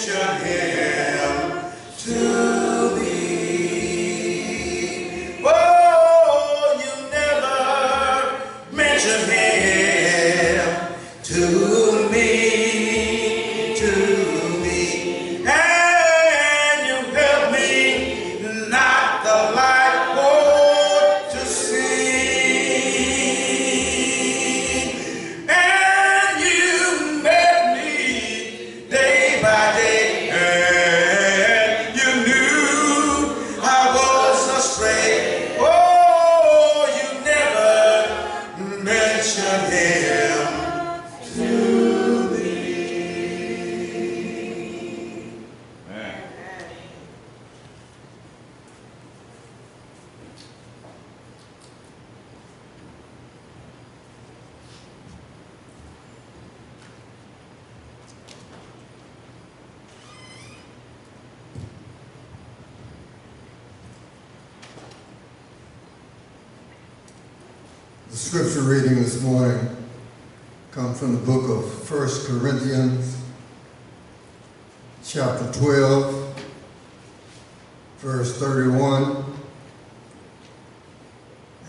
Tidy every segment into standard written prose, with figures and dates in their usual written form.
mention him to thee. Oh, you never mention him to me, and you help me not the light road to see, and you met me day by day, and you knew I was astray. Oh, you never mentioned him to thee. Man. The scripture reading this morning comes from the book of 1 Corinthians, chapter 12, verse 31,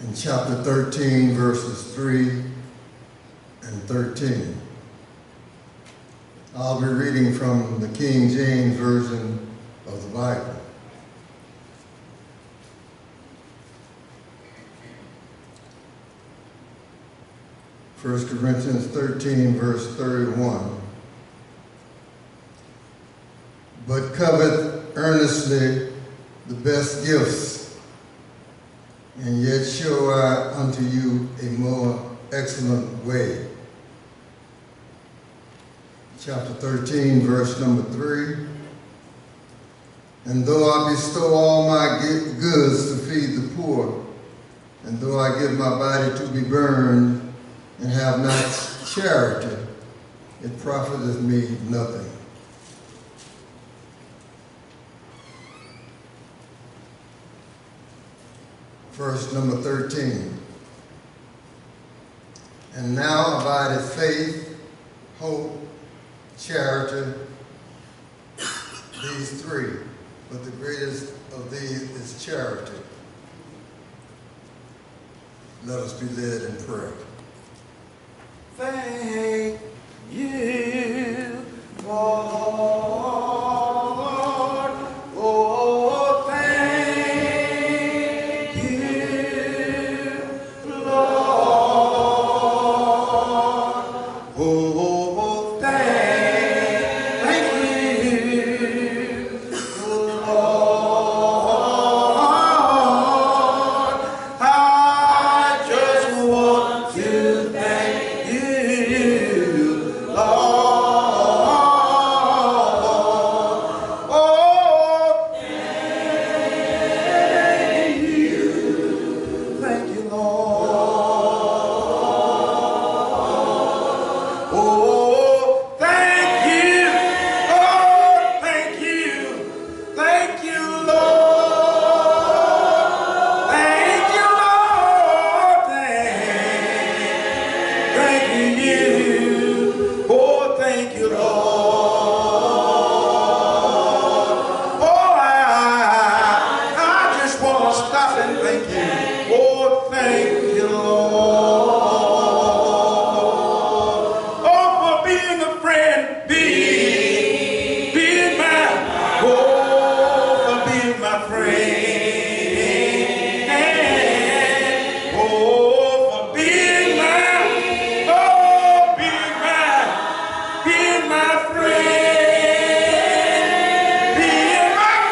and chapter 13, verses 3 and 13. I'll be reading from the King James Version of the Bible. 1 Corinthians 13, verse 31. But covet earnestly the best gifts, and yet show I unto you a more excellent way. Chapter 13, verse number 3. And though I bestow all my goods to feed the poor, and though I give my body to be burned, and have not charity, it profiteth me nothing. Verse number 13. And now abideth faith, hope, charity, these three, but the greatest of these is charity. Let us be led in prayer. Thank you, Lord. Oh, thank you, Lord. Oh, thank you, Lord. I just want to thank you, Lord. Oh, thank you, Lord. Oh, thank you, Lord. Thank you, Lord. Thank you, Lord. Thank you. Oh, thank you, Lord. Oh, I just want to stop and thank you. Oh, thank you, Lord. Oh, for being a friend, being my, oh, for being my friend. Oh, for being my, oh, being my friend. Being my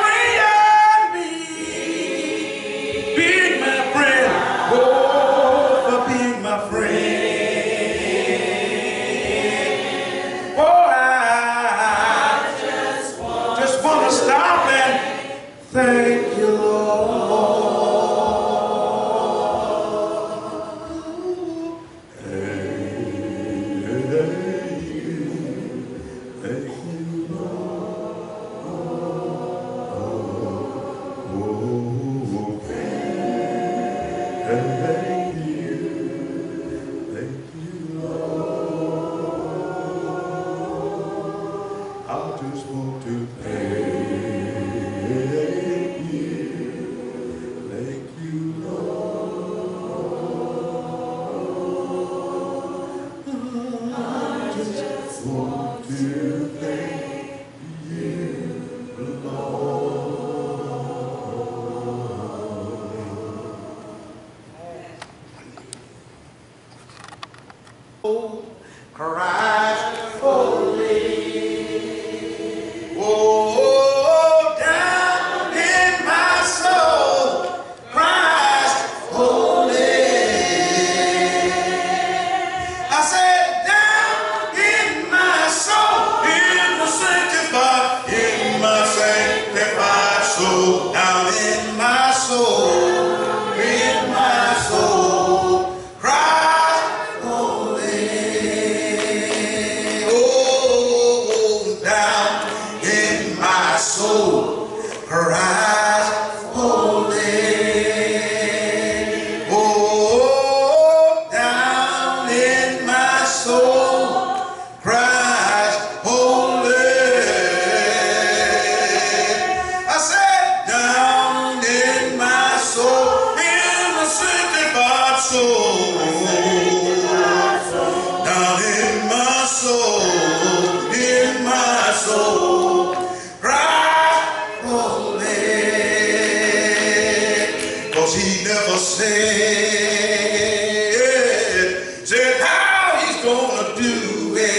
friend, being my friend. Oh, for being my friend. Oh, I just want to stop and thank you, Lord. Thank you, Lord. Thank you, Lord. I just want to thank you. Thank you, Lord. I just want to thank you, Lord. Christ holy. Oh, down in my soul, Christ holy. I said, down in my soul, in the sanctified soul, down in my soul, Christ holy. Oh, down in my soul, Christ holy. Oh, down in my soul, Christ holy. I said, down in my soul, in the sanctified soul, down in my soul, Christ holy. 'Cause he never said how he's gonna do it.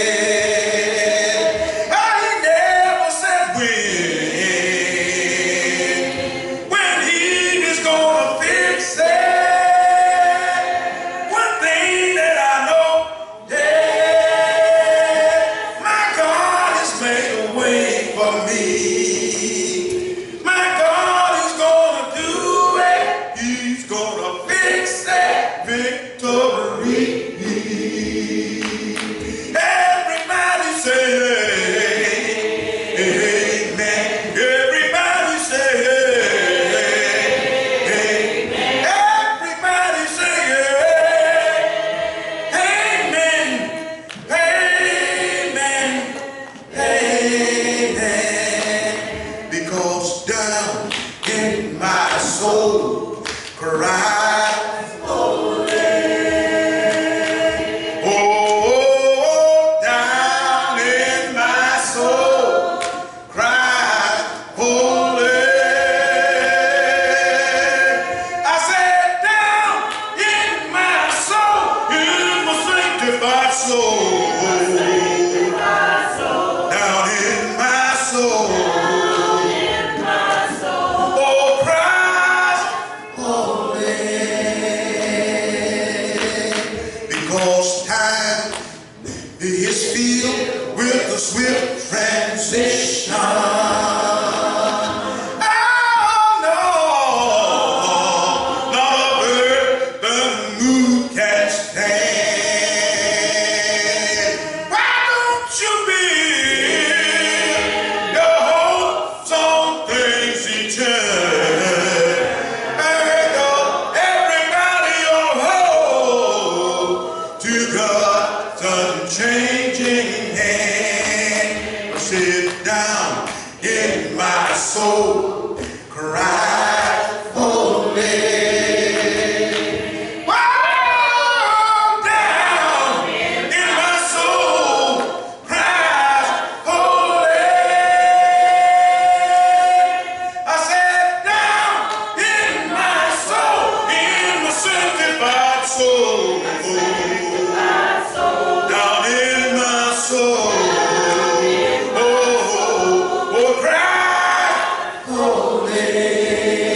He never said when he is gonna fix it. One thing that I know, yeah, my God has made a way for me. My God is gonna do it. He's gonna fix that victory. Everybody say amen. Everybody say amen. Everybody say amen. Amen. Amen. Because down in my soul, Christ holy. Oh, down in my soul, Christ holy. I said, down in my soul, in my sanctified soul, down in my soul. Oh, Christ holy. Because time is filled with the swift transition. Oh no, not a bird the moon can stand. Why don't you build your hopes on things eternal? Everybody on hold to God's unchanging hand. Sit down in my soul, Christ holy. Oh, down in my soul, Christ holy. I said, down in my soul, in my sanctified soul, down in my soul. Oh, Christ holy.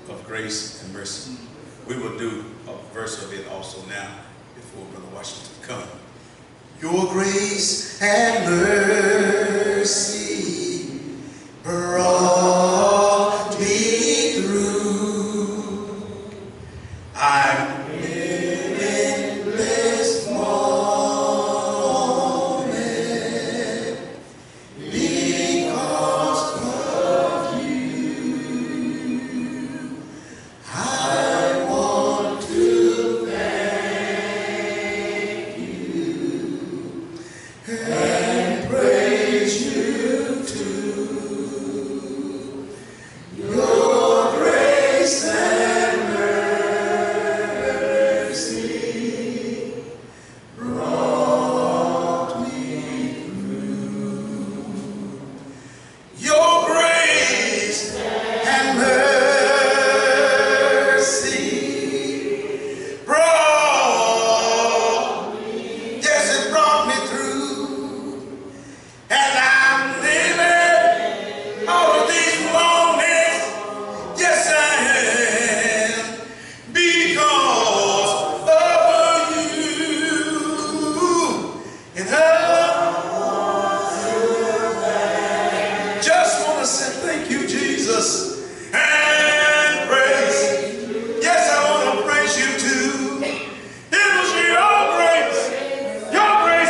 of grace and mercy. We will do a verse of it also now before Brother Washington comes. Your grace and mercy brought me through. I'm living this moment because of you. I want to thank you and praise you too. Your grace and mercy brought me through. Your grace and mercy brought, yes, it brought me through. And I'm living all of these moments, yes I am, because of you. And I just want to say thank you, Jesus, and praise. Yes, I want to praise you too. It was your grace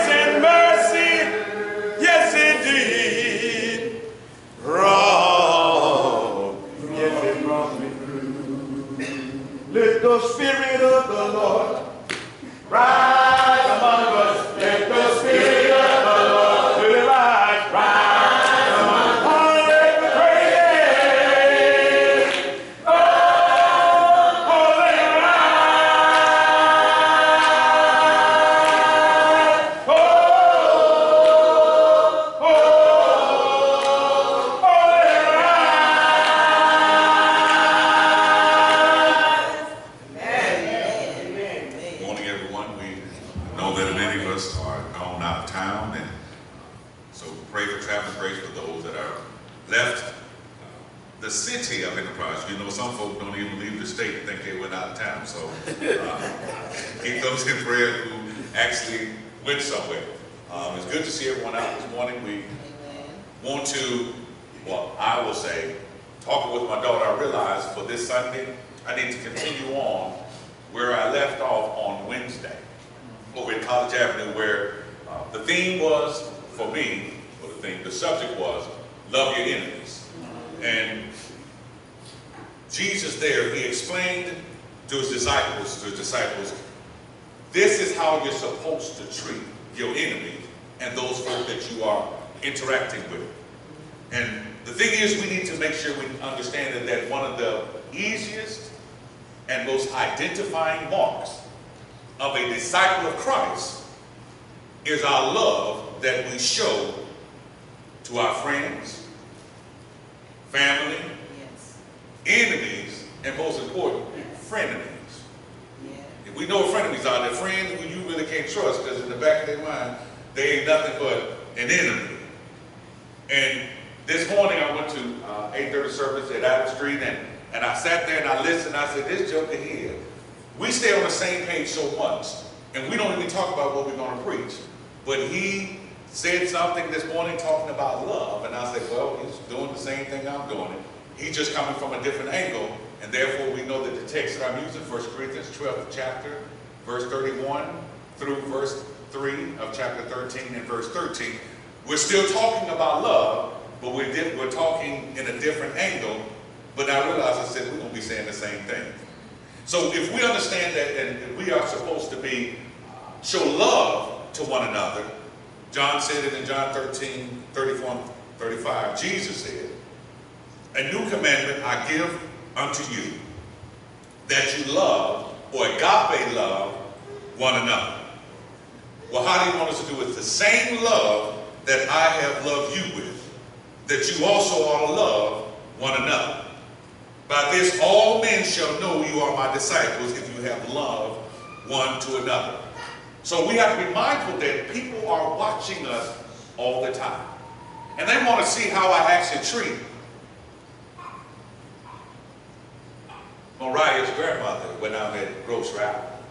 and mercy, yes indeed, yes it brought me through. Let the Spirit of the Lord rise among us. Let the Spirit of the Lord really rise among us. Let the praise, oh, let it rise. Oh, let it rise. Good morning, everyone. We know that many of us are gone out of town, and so pray for traveling grace for those that are left the city of Enterprise. You know, some folks don't even leave the state and think they went out of town, so keep those in prayer who actually went somewhere. It's good to see everyone out this morning. We want to, well, I will say, talking with my daughter, I realized for this Sunday, I need to continue on where I left off on Wednesday, over at College Avenue, where the theme was, for me, or the subject was, love your enemies. And Jesus there, he explained to his disciples, this is how you're supposed to treat your enemies and those folk that you are interacting with. And the thing is, we need to make sure we understand that one of the easiest and most identifying marks of a disciple of Christ is our love that we show to our friends, family, enemies, and most important, frenemies. If we know what frenemies are, they're friends who you really can't trust, because in the back of their mind, they ain't nothing but an enemy. And this morning I went to 8:30 service at Adams Street, and I sat there and I listened. I said, this joker here, we stay on the same page so much, and we don't even talk about what we're going to preach. But he said something this morning talking about love, and I said, well, he's doing the same thing I'm doing. He's just coming from a different angle, and therefore we know that the text that I'm using, 1 Corinthians 12th chapter, verse 31 through verse 3 of chapter 13 and verse 13, we're still talking about love, but we're talking in a different angle. But I realized, I said, we're going to be saying the same thing. So if we understand that, and we are supposed to show love to one another, John said it in John 13, 34 and 35, Jesus said, a new commandment I give unto you, that you love, or agape love, one another. Well, how do you want us to do it? The same love that I have loved you with, that you also ought to love one another. By this all men shall know you are my disciples, if you have love one to another. So we have to be mindful that people are watching us all the time. And they want to see how I actually treat Mariah's grandmother went out at grocery outlet.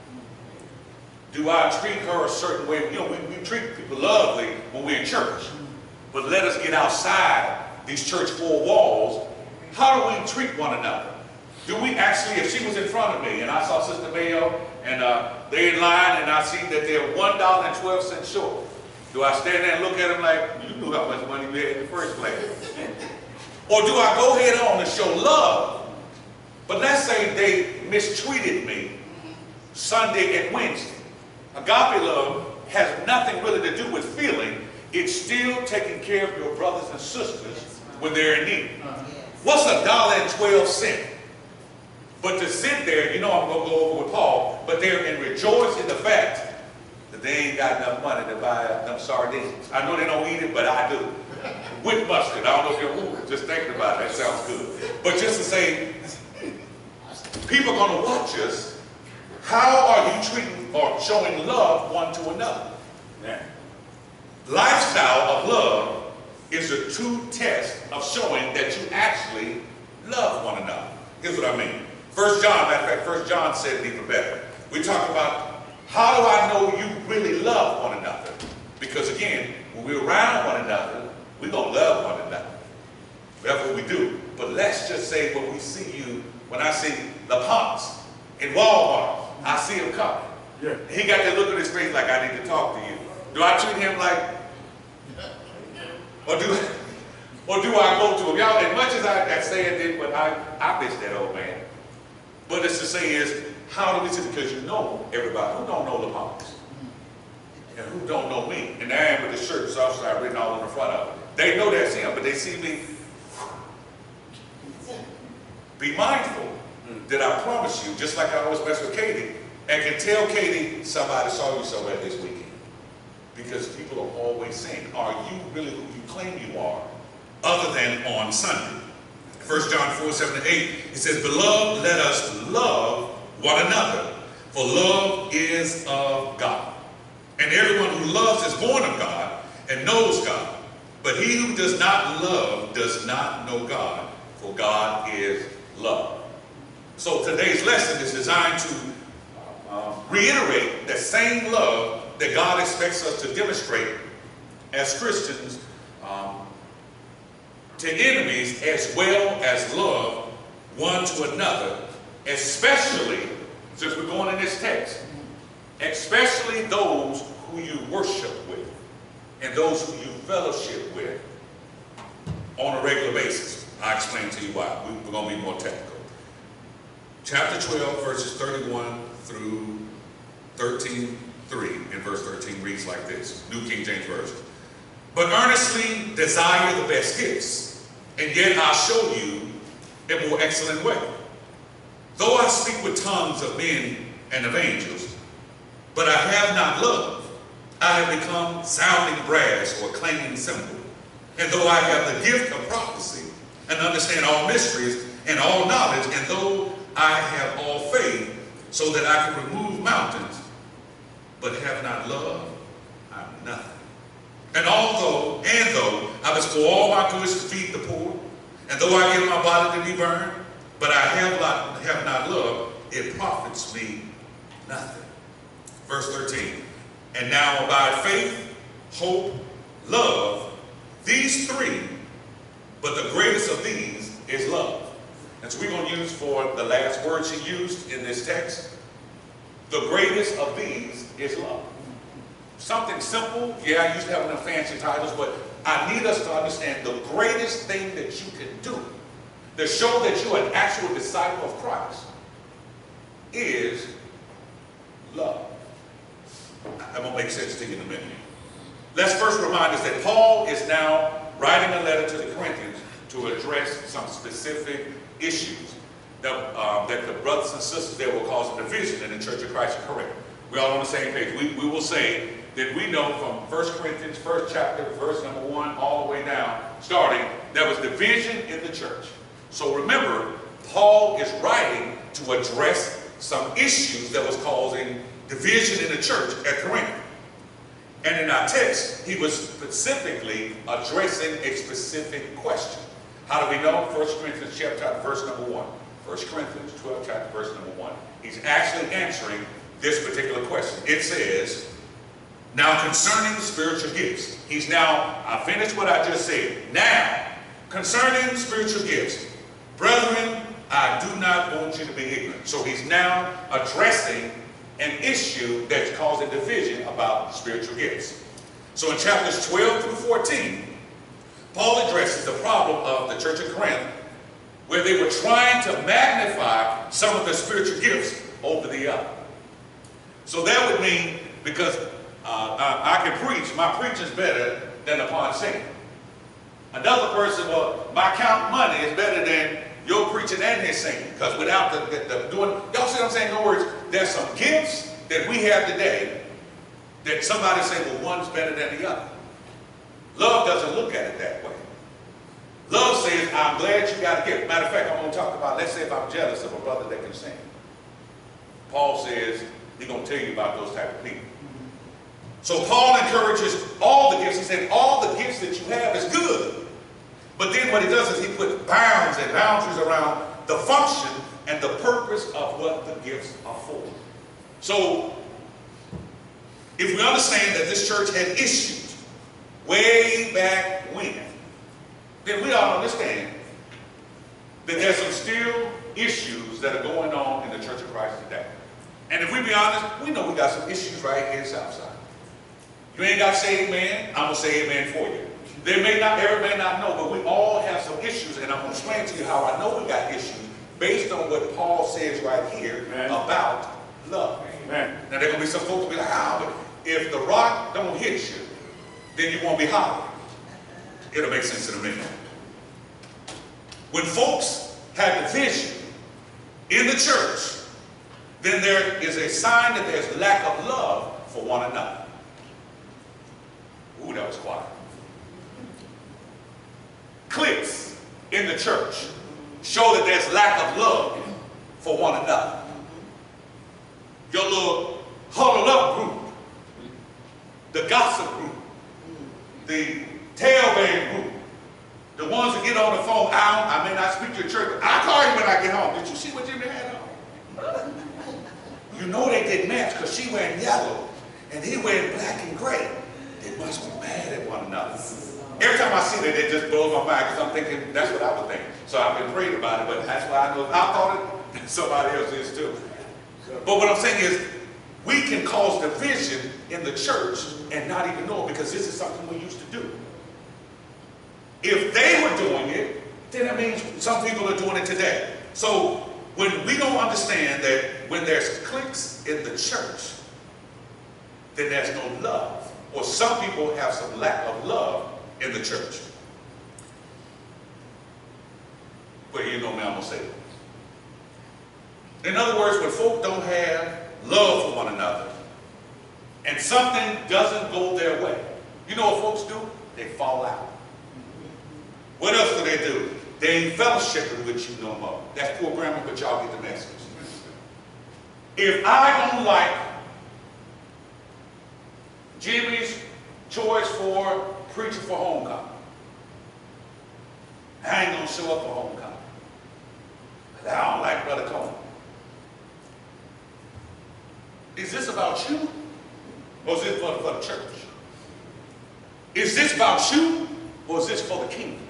Do I treat her a certain way? You know, we treat people lovely when we're in church. But let us get outside these church four walls. How do we treat one another? Do we actually, if she was in front of me and I saw Sister Mayo and they're in line and I see that they're $1.12 short, do I stand there and look at them like, you knew how much money we had in the first place? Or do I go ahead on and show love? But let's say they mistreated me Sunday and Wednesday. Agape love has nothing really to do with feeling. It's still taking care of your brothers and sisters when they're in need. What's $1.12? But to sit there, you know I'm going to go over with Paul, but they're and rejoice in the fact that they ain't got enough money to buy them sardines. I know they don't eat it, but I do. With mustard. I don't know if you're moving. Just thinking about it, that sounds good. But just to say, people are going to watch us. How are you treating or showing love one to another? Yeah. Lifestyle of love is a true test of showing that you actually love one another. Here's what I mean. 1 John, matter of fact, 1 John said it even better. We talk about how do I know you really love one another? Because again, when we're around one another, we're going to love one another. That's what we do. But let's just say when we see you, when I see LaPonce in Walmart, I see him coming. Yeah. He got that look on his face like I need to talk to you. Do I treat him like, or do I go to him? Y'all, as much as I say it did, but I miss that old man. But it's to say is, how do we see it? Because you know everybody who don't know LaPonce and who don't know me. And I am with the shirt Southside written all on the front of it. They know that's him, but they see me. Be mindful that I promise you, just like I always mess with Katie, and can tell Katie, somebody saw you somewhere this weekend. Because people are always saying, are you really who you claim you are, other than on Sunday? 1 John 4:7-8, it says, beloved, let us love one another, for love is of God. And everyone who loves is born of God and knows God. But he who does not love does not know God, for God is love. So today's lesson is designed to reiterate that same love that God expects us to demonstrate as Christians to enemies, as well as love one to another, especially, since we're going in this text, especially those who you worship with and those who you fellowship with on a regular basis. I'll explain to you why. We're going to be more technical. Chapter 12, verses 31 through 13:3, and verse 13 reads like this, New King James Version. But earnestly desire the best gifts, and yet I'll show you a more excellent way. Though I speak with tongues of men and of angels, but I have not love, I have become sounding brass or clanging cymbal. And though I have the gift of prophecy and understand all mysteries and all knowledge, and though I have all faith so that I can remove mountains, but have not love, I'm nothing. And though I bestow all my goods to feed the poor, and though I give my body to be burned, but I have not love, it profits me nothing. Verse 13, and now abide faith, hope, love, these three, but the greatest of these is love. And so we're going to use for the last word she used in this text, the greatest of these is love. Something simple, yeah, I used to have them fancy titles, but I need us to understand the greatest thing that you can do to show that you're an actual disciple of Christ is love. That won't make sense to you in a minute. Let's first remind us that Paul is now writing a letter to the Corinthians to address some specific issues that the brothers and sisters there will cause a division in the Church of Christ in Corinth. We're all on the same page. We will say that we know from 1 Corinthians, 1st chapter, verse number 1, all the way down, starting, there was division in the church. So remember, Paul is writing to address some issues that was causing division in the church at Corinth. And in our text, he was specifically addressing a specific question. How do we know? 1 Corinthians chapter, verse number 1. 1 Corinthians 12, chapter, verse number 1. He's actually answering this particular question. It says, now concerning the spiritual gifts. I finished what I just said. Now, concerning spiritual gifts, brethren, I do not want you to be ignorant. So he's now addressing an issue that's causing division about spiritual gifts. So in chapters 12 through 14, Paul addresses the problem of the church of Corinth, where they were trying to magnify some of the spiritual gifts over the other. So that would mean, because I can preach, my preaching's better than upon singing. Another person, well, my count money is better than your preaching and his singing. Because without the doing, y'all see what I'm saying? In other words, there's some gifts that we have today that somebody say, well, one's better than the other. Love doesn't look at it that way. Love says, I'm glad you got a gift. Matter of fact, I'm going to talk about, let's say if I'm jealous of a brother that can sing. Paul says, he's going to tell you about those type of people. So Paul encourages all the gifts. He said, all the gifts that you have is good. But then what he does is he puts bounds and boundaries around the function and the purpose of what the gifts are for. So if we understand that this church had issues way back when, then we ought to understand that there's some still issues that are going on in the Church of Christ today. And if we be honest, we know we got some issues right here in Southside. You ain't got to say amen, I'm going to say amen for you. Everybody may not know, but we all have some issues, and I'm going to explain to you how I know we got issues based on what Paul says right here about love. Amen. Now there are going to be some folks who be like, but if the rock don't hit you, then you won't be hollow. It'll make sense in a minute. When folks have division in the church, then there is a sign that there's lack of love for one another. Ooh, that was quiet. Cliques in the church show that there's lack of love for one another. Your little huddled up group, the gossip group, the tailbane group, the ones that get on the phone, I may not speak to your church, but I'll call you when I get home. Did you see what Jimmy had on? You know they didn't match because she wearing yellow and he wearing black and gray. They must be mad at one another. Every time I see that, it just blows my mind because I'm thinking that's what I would think. So I've been praying about it, but that's why I know if I thought it, somebody else is too. But what I'm saying is, we can cause division in the church and not even know it because this is something we used to do. If they were doing it, then it means some people are doing it today. So when we don't understand that when there's cliques in the church, then there's no love. Or some people have some lack of love in the church. But you know me, I'm going to say it. In other words, when folk don't have love for one another and something doesn't go their way, you know what folks do? They fall out. What else do they do? They ain't fellowshipping with you no more. That's poor grammar, but y'all get the message. If I don't like Jimmy's choice for preacher for homecoming, I ain't going to show up for homecoming. Because I don't like Brother Coleman. Is this about you? Or is this for the church? Is this about you? Or is this for the kingdom?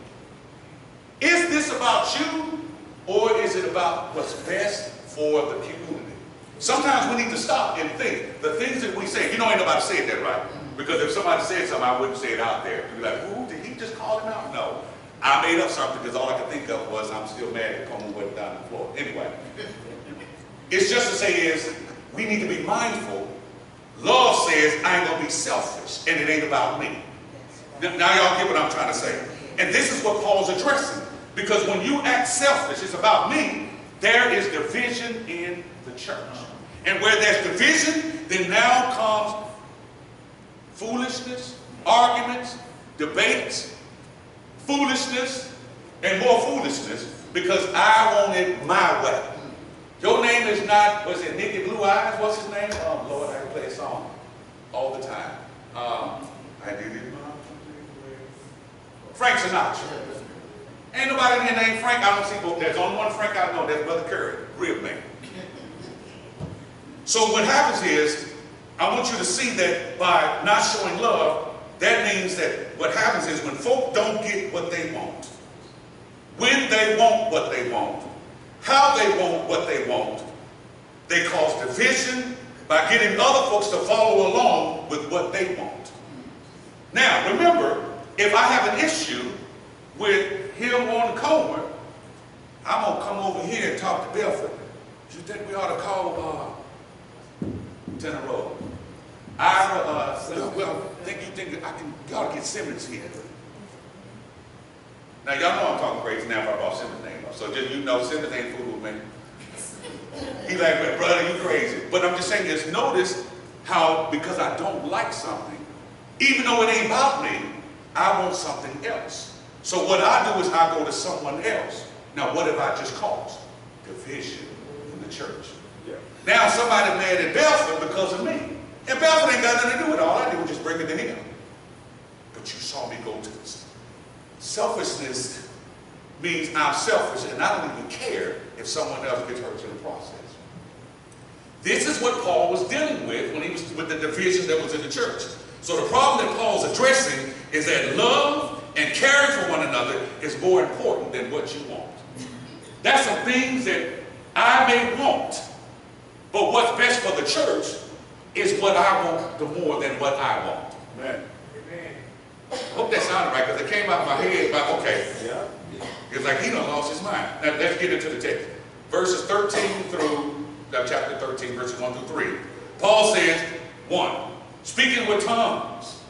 Is this about you? Or is it about what's best for the community? Sometimes we need to stop and think. The things that we say, you know ain't nobody said that, right? Because if somebody said something, I wouldn't say it out there. You'd be like, ooh, did he just call him out? No. I made up something because all I could think of was I'm still mad at Coleman went down the floor. Anyway, it's just to say is we need to be mindful. Love says I ain't going to be selfish and it ain't about me. Now y'all get what I'm trying to say. And this is what Paul's addressing. Because when you act selfish, it's about me, there is division in the church. And where there's division, then now comes foolishness, arguments, debates, foolishness, and more foolishness because I want it my way. Your name is not, was it Nicky Blue Eyes? What's his name? Oh, Lord, I can play a song all the time. I did it. Frank Sinatra. Ain't nobody in here named Frank. I don't see, but there's only one Frank I know. That's Brother Curry, real man. So what happens is, I want you to see that by not showing love, that means that what happens is when folk don't get what they want, when they want what they want, how they want what they want, they cause division by getting other folks to follow along with what they want. Now, remember, if I have an issue with him on the corner, I'm going to come over here and talk to Belford. Do you think we ought to call Lieutenant Rowe? Ira, well, you think you ought to get Simmons here. Now, y'all know I'm talking crazy now if I brought Simmons' name up. So just, you know, Simmons ain't fooling with me. He like, well, brother, you crazy. But I'm just saying this, notice how, because I don't like something, even though it ain't about me, I want something else. So what I do is I go to someone else. Now, what have I just caused? Division in the church. Yeah. Now somebody mad at Belford because of me. And Belford ain't got nothing to do with it. All I did was just bring it to him. But you saw me go to this. Selfishness means I'm selfish and I don't even care if someone else gets hurt in the process. This is what Paul was dealing with when he was with the division that was in the church. So the problem that Paul's addressing is that love and caring for one another is more important than what you want. That's some things that I may want, but what's best for the church is what I want the more than what I want. Amen. I hope that sounded right, because it came out of my head like, okay. Yeah. It's like he done lost his mind. Now let's get into the text. Verses 13 through, chapter 13, verses 1 through 3. Paul says, 1, speaking with tongues,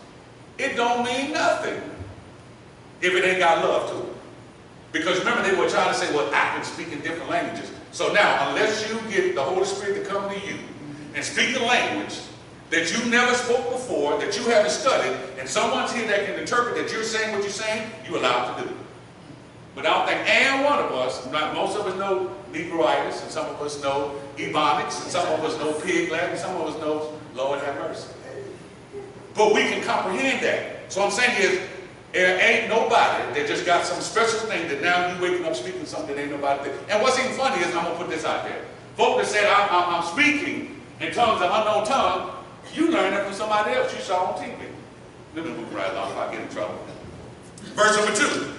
it don't mean nothing if it ain't got love to it. Because remember, they were trying to say, well, I can speak in different languages. So now, unless you get the Holy Spirit to come to you and speak a language that you never spoke before, that you haven't studied, and someone's here that can interpret that you're saying what you're saying, you're allowed to do it. But I don't think any one of us, most of us know Negroitis, and some of us know Ebonics, and some of us know Pig Latin, and some of us know Lord have mercy. But we can comprehend that. So I'm saying is, there ain't nobody that just got some special thing that now you waking up speaking something that ain't nobody did. And what's even funny is, I'm going to put this out there. Folk that said, I'm speaking in tongues of unknown tongue, you learned it from somebody else you saw on TV. Let me move right along if I get in trouble. Verse number 2.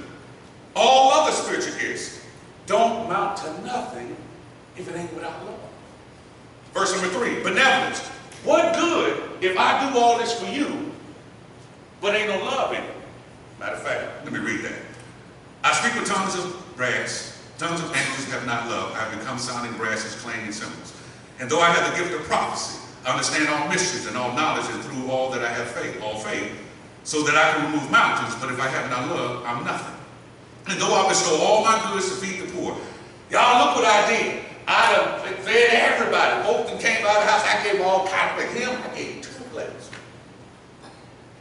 All other spiritual gifts don't amount to nothing if it ain't without love. Verse number 3. Benevolence. What good if I do all this for you, but ain't no love in it? Matter of fact, let me read that. I speak with tongues of brass, tongues of angels have not love. I have become sounding brasses, clanging cymbals. And though I have the gift of prophecy, I understand all mysteries and all knowledge, and through all that I have faith, all faith, so that I can remove mountains, but if I have not love, I'm nothing. And though I bestow all my goods to feed the poor, y'all look what I did. I done fed everybody. Folks that came out of the house, I gave all kinds of him. I gave 2 plates.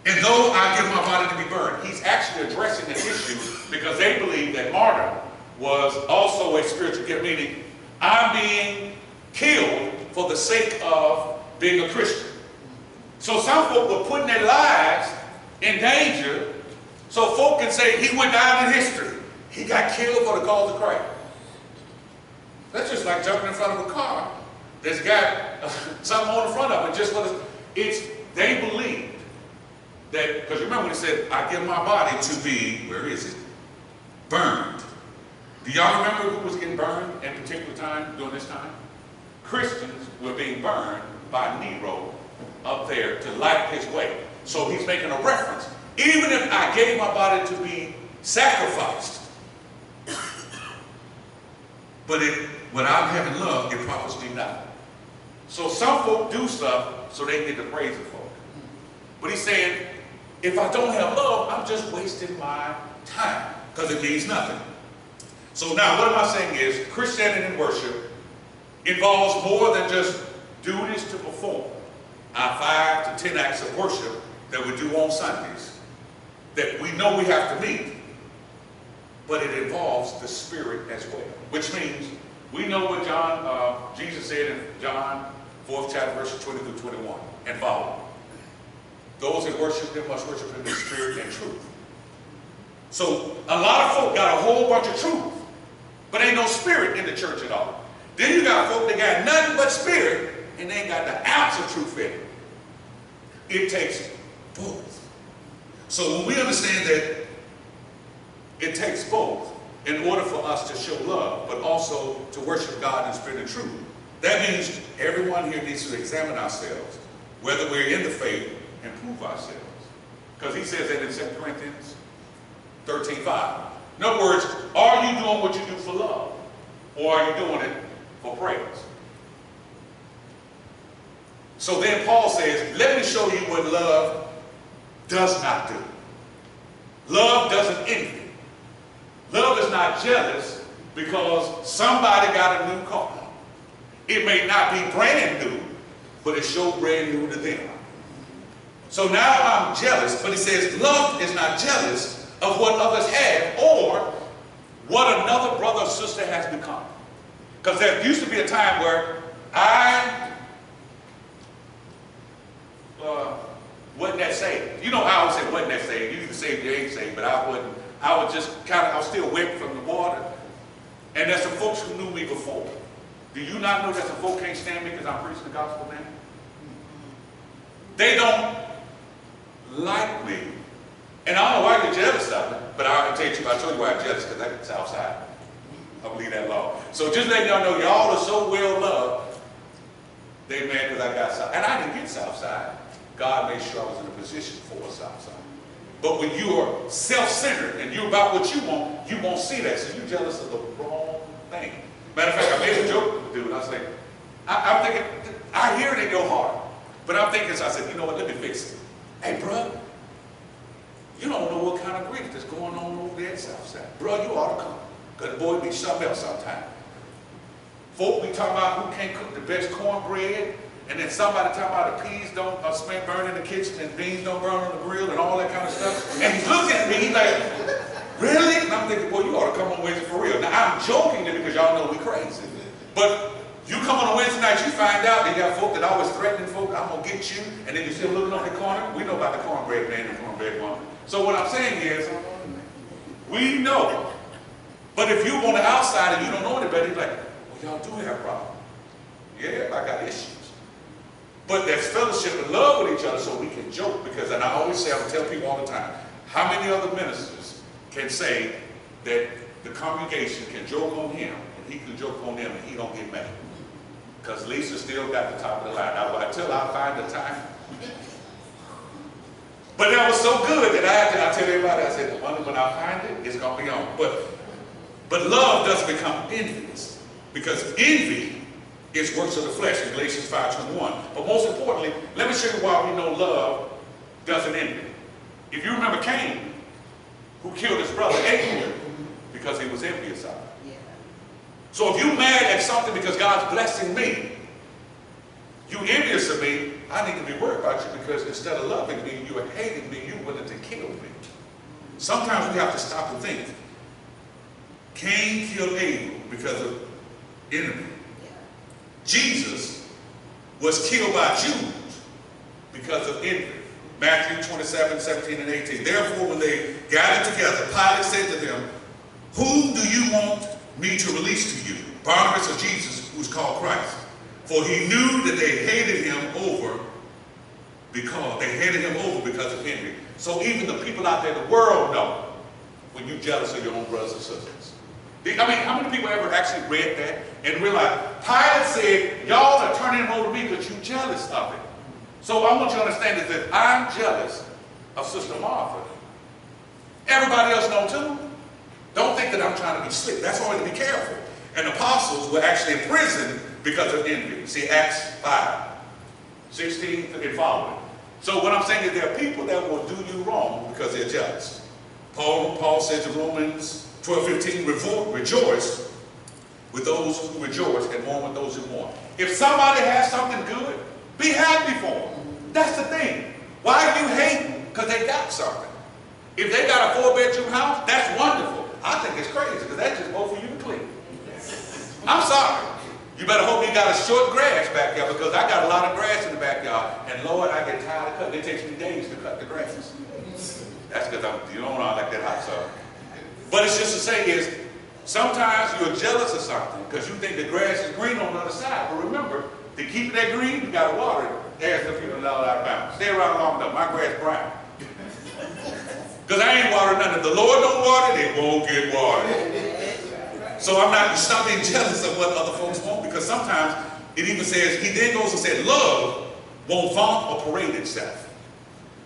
And though I give my body to be burned, he's actually addressing an issue because they believe that martyrdom was also a spiritual gift, meaning I'm being killed for the sake of being a Christian. So some folk were putting their lives in danger so folk can say he went down in history. He got killed for the cause of Christ. That's just like jumping in front of a car that's got something on the front of it. Just for the, they believed that, because remember when he said, I give my body to be, where is it? Burned. Do y'all remember who was getting burned at a particular time during this time? Christians were being burned by Nero up there to light his way. So he's making a reference. Even if I gave my body to be sacrificed, but without having love, it profits me nothing. So some folk do stuff so they get the praise of folk. But he's saying, if I don't have love, I'm just wasting my time because it means nothing. So now what am I saying is Christianity and worship involves more than just duties to perform. Our 5 to 10 acts of worship that we do on Sundays that we know we have to meet, but it involves the Spirit as well, which means we know what Jesus said in John 4th chapter, verses 20 through 21 and follow. Those that worship him must worship him in spirit and truth. So a lot of folk got a whole bunch of truth, but ain't no spirit in the church at all. Then you got folk that got nothing but spirit, and they ain't got the ounce of truth in it. It takes both. So when we understand that it takes both in order for us to show love, but also to worship God in spirit and truth, that means everyone here needs to examine ourselves, whether we're in the faith, and prove ourselves. Because he says that in 2 Corinthians 13:5. In other words, are you doing what you do for love? Or are you doing it for praise? So then Paul says, let me show you what love does not do. Love doesn't envy. Love is not jealous because somebody got a new car. It may not be brand new, but it's sure brand new to them. So now I'm jealous, but he says love is not jealous of what others have or what another brother or sister has become. Because there used to be a time where I wasn't that saved. You know how I would say wasn't that saved. You either saved or you ain't saved, but I wasn't. I was just I was still wet from the water. And there's some folks who knew me before. Do you not know that some folk can't stand me because I'm preaching the gospel now? They don't like me. And I don't know why you're jealous of it, but I'll tell you, I told you why I'm jealous, because I get Southside. I believe that law. So just letting y'all know, y'all are so well loved, they mad because I got Southside. And I didn't get Southside. God made sure I was in a position for a Southside. But when you are self-centered and you're about what you won't see that. So you're jealous of the wrong thing. Matter of fact, I made a joke with the dude. I was like, I'm thinking, I hear it in your heart. But I'm thinking, so I said, you know what, let me fix it. Hey, bro, you don't know what kind of grief that's going on over there at Southside. Bro, you ought to come. Because the boy be something else sometime. Folk be talking about who can't cook the best cornbread, and then somebody talking about the peas don't smell burn in the kitchen and beans don't burn on the grill and all that kind of stuff. And he's looking at me, he's like, really? And I'm thinking, boy, you ought to come on Wednesday for real. Now, I'm joking because y'all know we crazy. But you come on a Wednesday night, you find out they got folk that always threatening folk, I'm going to get you. And then you see them looking on the corner. We know about the cornbread man and the cornbread woman. So what I'm saying is, we know. But if you're on the outside and you don't know any better, you're like, well, y'all do have problems. Yeah, I got issues. But there's fellowship and love with each other so we can joke. Because, and I always say, I tell people all the time, how many other ministers can say that the congregation can joke on him and he can joke on them and he don't get mad? Because Lisa still got the top of the line. Now, until I find the time. But that was so good that I tell everybody, I said, when I find it, it's going to be on. But love doesn't become envious. Because envy is works of the flesh in Galatians 5:21. But most importantly, let me show you why we know love doesn't envy. If you remember Cain, who killed his brother Abel because he was envious of it. Yeah. So if you're mad at something because God's blessing me, you envious of me, I need to be worried about you because instead of loving me, you are hating me, you're willing to kill me. Sometimes we have to stop and think. Cain killed Abel because of envy. Jesus was killed by Jews because of envy. Matthew 27:17 and 18. Therefore, when they gathered together, Pilate said to them, whom do you want me to release to you? Barnabas or Jesus, who's called Christ? For he knew that they hated him over because of envy. So even the people out there in the world know when you're jealous of your own brothers and sisters. I mean, how many people ever actually read that and realized Pilate said, y'all are turning him over to me because you're jealous of it. So I want you to understand is that I'm jealous of Sister Martha. Everybody else knows too. Don't think that I'm trying to be slick. That's only to be careful. And apostles were actually in prison because of envy. See Acts 5:16 and following. So what I'm saying is there are people that will do you wrong because they're jealous. Paul says in Romans 12:15, rejoice with those who rejoice and mourn with those who mourn. If somebody has something good, be happy for them. That's the thing. Why are you hating? Because they got something. If they got a 4-bedroom house, that's wonderful. I think it's crazy because that's just both for you to clean. I'm sorry. You better hope you got a short grass backyard because I got a lot of grass in the backyard. And Lord, I get tired of cutting. It takes me days to cut the grass. That's because I like that hot sauce. But it's just to say is, sometimes you're jealous of something because you think the grass is green on the other side. But remember, to keep that green, you got to water it. There's the people allowed out of bounds. Stay around long enough. My grass brown. Because I ain't watering nothing. If the Lord don't water it, it won't get watered. So stop being jealous of what other folks want, because sometimes it even says, he then goes and said, love won't vaunt or parade itself.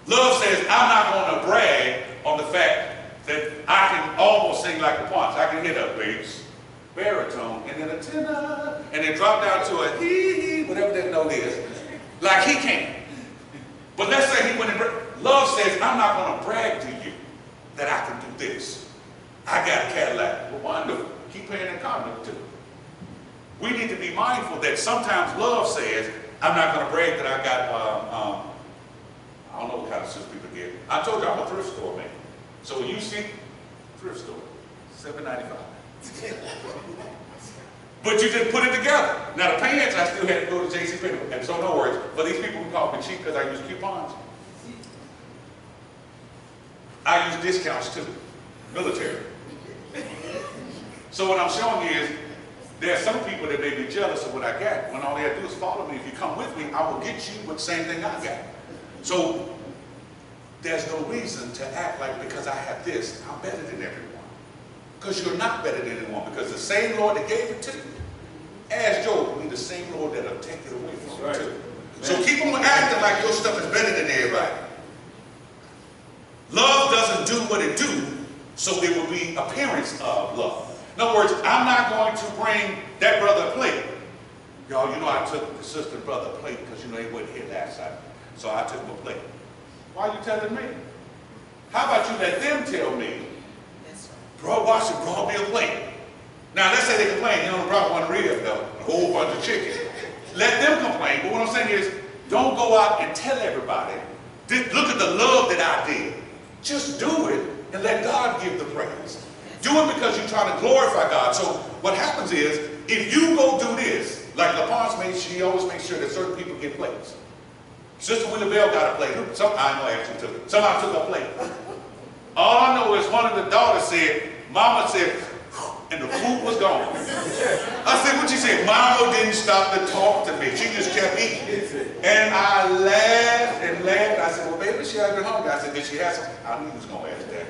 Love says, I'm not going to brag on the fact that I can almost sing like the parts. I can hit a bass, baritone, and then a tenor, and then drop down to a hee, whatever that note is, like he can. But let's say he went and love says, I'm not going to brag to you that I can do this. I got a Cadillac. Well, wonderful. Keep paying that condom too. We need to be mindful that sometimes love says, I'm not going to brag that I got, I don't know what kind of shoes people get. I told you I'm a thrift store man. So when you see thrift store, $7.95. But you just put it together. Now the pants, I still had to go to JCPenney. And so no worries. But these people who call me cheap because I use coupons. I use discounts too. Military. So what I'm showing you is, there are some people that may be jealous of what I got, when all they have to do is follow me. If you come with me, I will get you with the same thing I got. So there's no reason to act like because I have this, I'm better than everyone. Because you're not better than anyone. Because the same Lord that gave it to you, as Job, will be the same Lord that'll take it away from you too. So keep on acting like your stuff is better than everybody. Love doesn't do what it do, so there will be appearance of love. In other words, I'm not going to bring that brother a plate. Y'all, you know I took the sister and brother a plate because you know they wasn't here last time. So I took them a plate. Why are you telling me? How about you let them tell me, bro, Washington brought me a plate. Now let's say they complain, you know, brought one rib though, a whole bunch of chicken. Let them complain, but what I'm saying is, don't go out and tell everybody, look at the love that I did. Just do it and let God give the praise. Do it because you're trying to glorify God. So what happens is, if you go do this, like LaPonce made, she always makes sure that certain people get plates. Sister Willie Bell got a plate. I know actually took it. Somebody took a plate. All I know is one of the daughters said, Mama said, and the food was gone. I said, what you say? Mama didn't stop to talk to me. She just kept eating. And I laughed and laughed. I said, well, baby, she had been hungry. I said, did she have some? I knew he was going to ask that.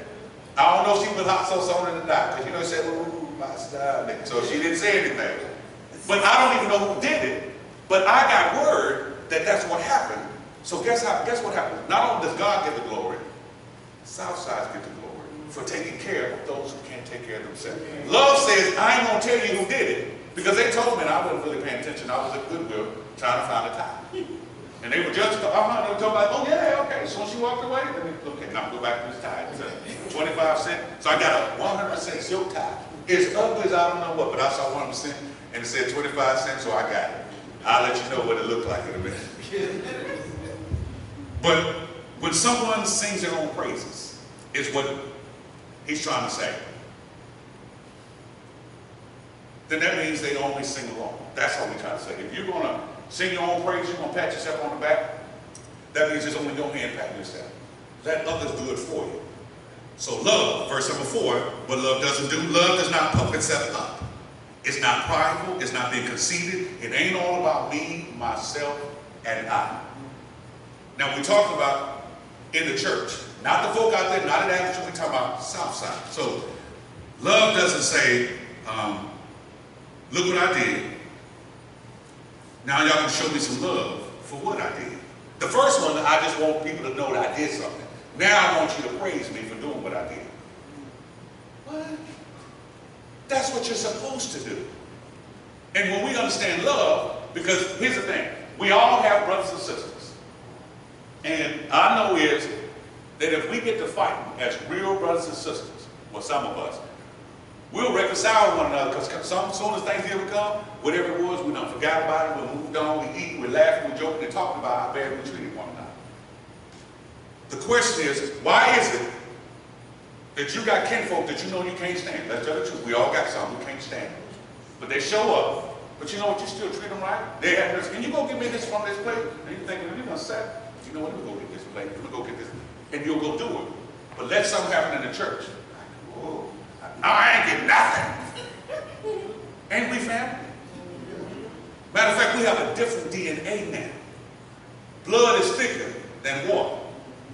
I don't know if she put hot sauce on it or not. Because, you know, she said, ooh, my style. So she didn't say anything. But I don't even know who did it. But I got word that that's what happened. So guess what happened? Not only does God get the glory, Southside get the glory for taking care of those who can't take care of themselves. Love says, I ain't going to tell you who did it, because they told me and I wasn't really paying attention. I was at Goodwill trying to find a tie. And they were just, they were talking about, oh yeah, okay. So when she walked away, let me, okay, now go back to this tie. It's 25 cents. So I got a 100% silk tie. It's ugly as I don't know what, but I saw 100% and it said 25 cents, so I got it. I'll let you know what it looked like in a minute. But when someone sings their own praises, is what he's trying to say, then that means they only sing along. That's what we're trying to say. If you're going to sing your own praise, you're going to pat yourself on the back, that means it's only your hand patting yourself. Let others do it for you. So love, verse number 4, what love doesn't do, love does not puff itself up. It's not prideful, it's not being conceited. It ain't all about me, myself, and I. Now we talk about in the church, not the folk out there, not at Avenue, we talk about Southside. So love doesn't say, look what I did. Now y'all can show me some love for what I did. The first one, I just want people to know that I did something. Now I want you to praise me for doing what I did. What? That's what you're supposed to do. And when we understand love, because here's the thing, we all have brothers and sisters. And I know is that if we get to fighting as real brothers and sisters, well, some of us, we'll reconcile with one another, because as soon as Thanksgiving come, whatever it was, we done forgot about it, we moved on, we eat, we laughed, we joked, and talked about how bad we treated one another. The question is, why is it that you got kinfolk that you know you can't stand? Let's tell the truth. We all got some who can't stand them. But they show up, but you know what, you still treat them right? They have this, can you go get me this from this plate? And you're thinking, you're going to say, you know what, let me go get this plate, let me go get this. And you'll go do it. But let something happen in the church. Oh, I I ain't getting nothing. Ain't we family? Matter of fact, we have a different DNA now. Blood is thicker than water.